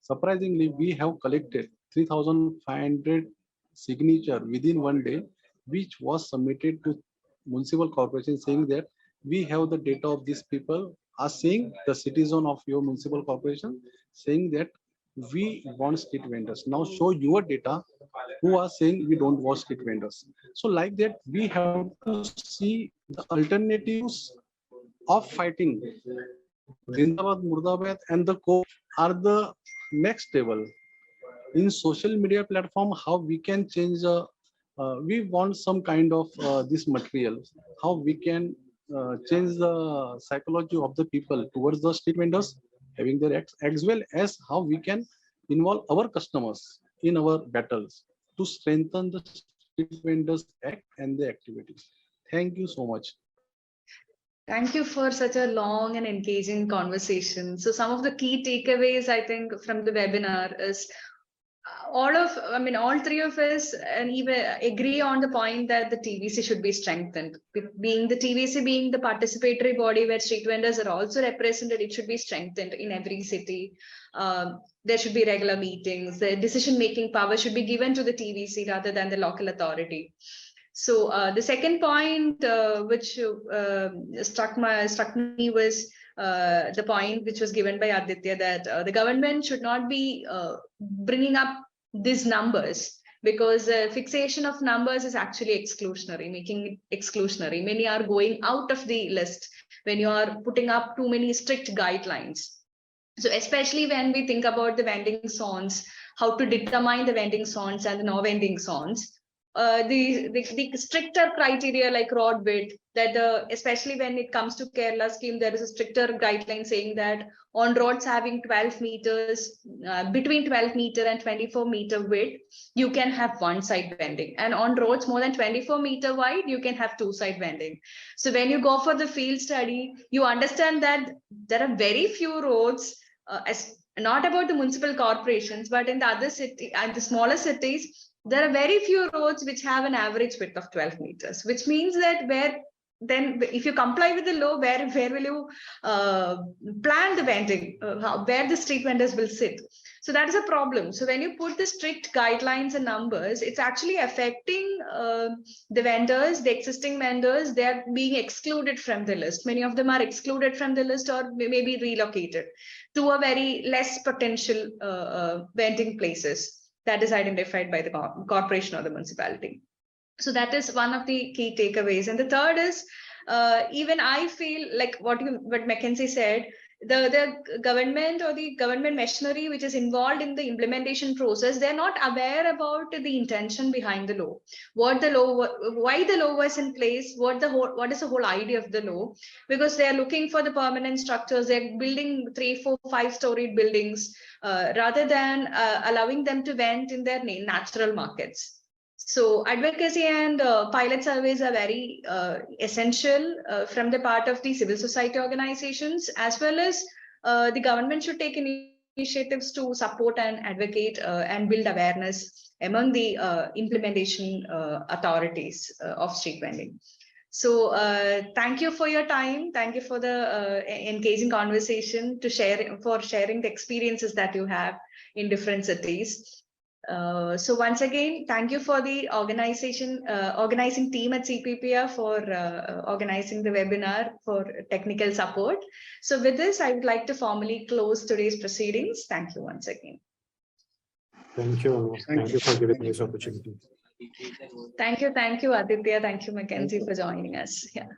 Surprisingly, we have collected 3,500 signature within one day, which was submitted to municipal corporation, saying that we have the data of these people, are saying the citizen of your municipal corporation, saying that we want street vendors. Now show your data who are saying we don't want street vendors. So like that, we have to see the alternatives of fighting. Zindabad, Murdabad and the co are the next level. In social media platform, how we can change, we want some kind of this material, how we can change the psychology of the people towards the street vendors having their acts, as well as how we can involve our customers in our battles to strengthen the street vendors act and the activities. Thank you so much. Thank you for such a long and engaging conversation. So some of the key takeaways, I think, from the webinar is all three of us and even agree on the point that the TVC should be strengthened. Being the TVC being the participatory body where street vendors are also represented, it should be strengthened in every city. There should be regular meetings. The decision-making power should be given to the TVC rather than the local authority. So the second point which struck me was the point which was given by Aditya, that the government should not be bringing up these numbers, because fixation of numbers is actually exclusionary, making it exclusionary. Many are going out of the list when you are putting up too many strict guidelines. So especially when we think about the vending zones, how to determine the vending zones and the no vending zones, the stricter criteria like road width, that especially when it comes to Kerala scheme, there is a stricter guideline saying that on roads having 12 meters, between 12 meter and 24 meter width, you can have one side vending. And on roads more than 24 meter wide, you can have two side vending. So when you go for the field study, you understand that there are very few roads, as not about the municipal corporations, but in the other city and the smaller cities, there are very few roads which have an average width of 12 meters, which means that then if you comply with the law, where will you plan the vending, where the street vendors will sit? So that is a problem. So when you put the strict guidelines and numbers, it's actually affecting the vendors, the existing vendors. They're being excluded from the list. Many of them are excluded from the list or maybe relocated to a very less potential vending places that is identified by the corporation or the municipality. So that is one of the key takeaways. And the third is, even I feel like what Mecanzy said, the government or the government machinery which is involved in the implementation process, they're not aware about the intention behind the law, why the law was in place, what is the whole idea of the law, because they're looking for the permanent structures. They're building 3, 4, 5-storied buildings rather than allowing them to vent in their natural markets. So advocacy and pilot surveys are very essential from the part of the civil society organizations, as well as the government should take initiatives to support and advocate and build awareness among the implementation authorities of street vending. So thank you for your time. Thank you for the engaging conversation, for sharing the experiences that you have in different cities. So once again, thank you for the organizing team at CPPR for organizing the webinar for technical support. So with this, I would like to formally close today's proceedings. Thank you once again. Thank you. Thank you for giving me this opportunity. Thank you, Aditya. Thank you, Mecanzy, for joining us. Yeah.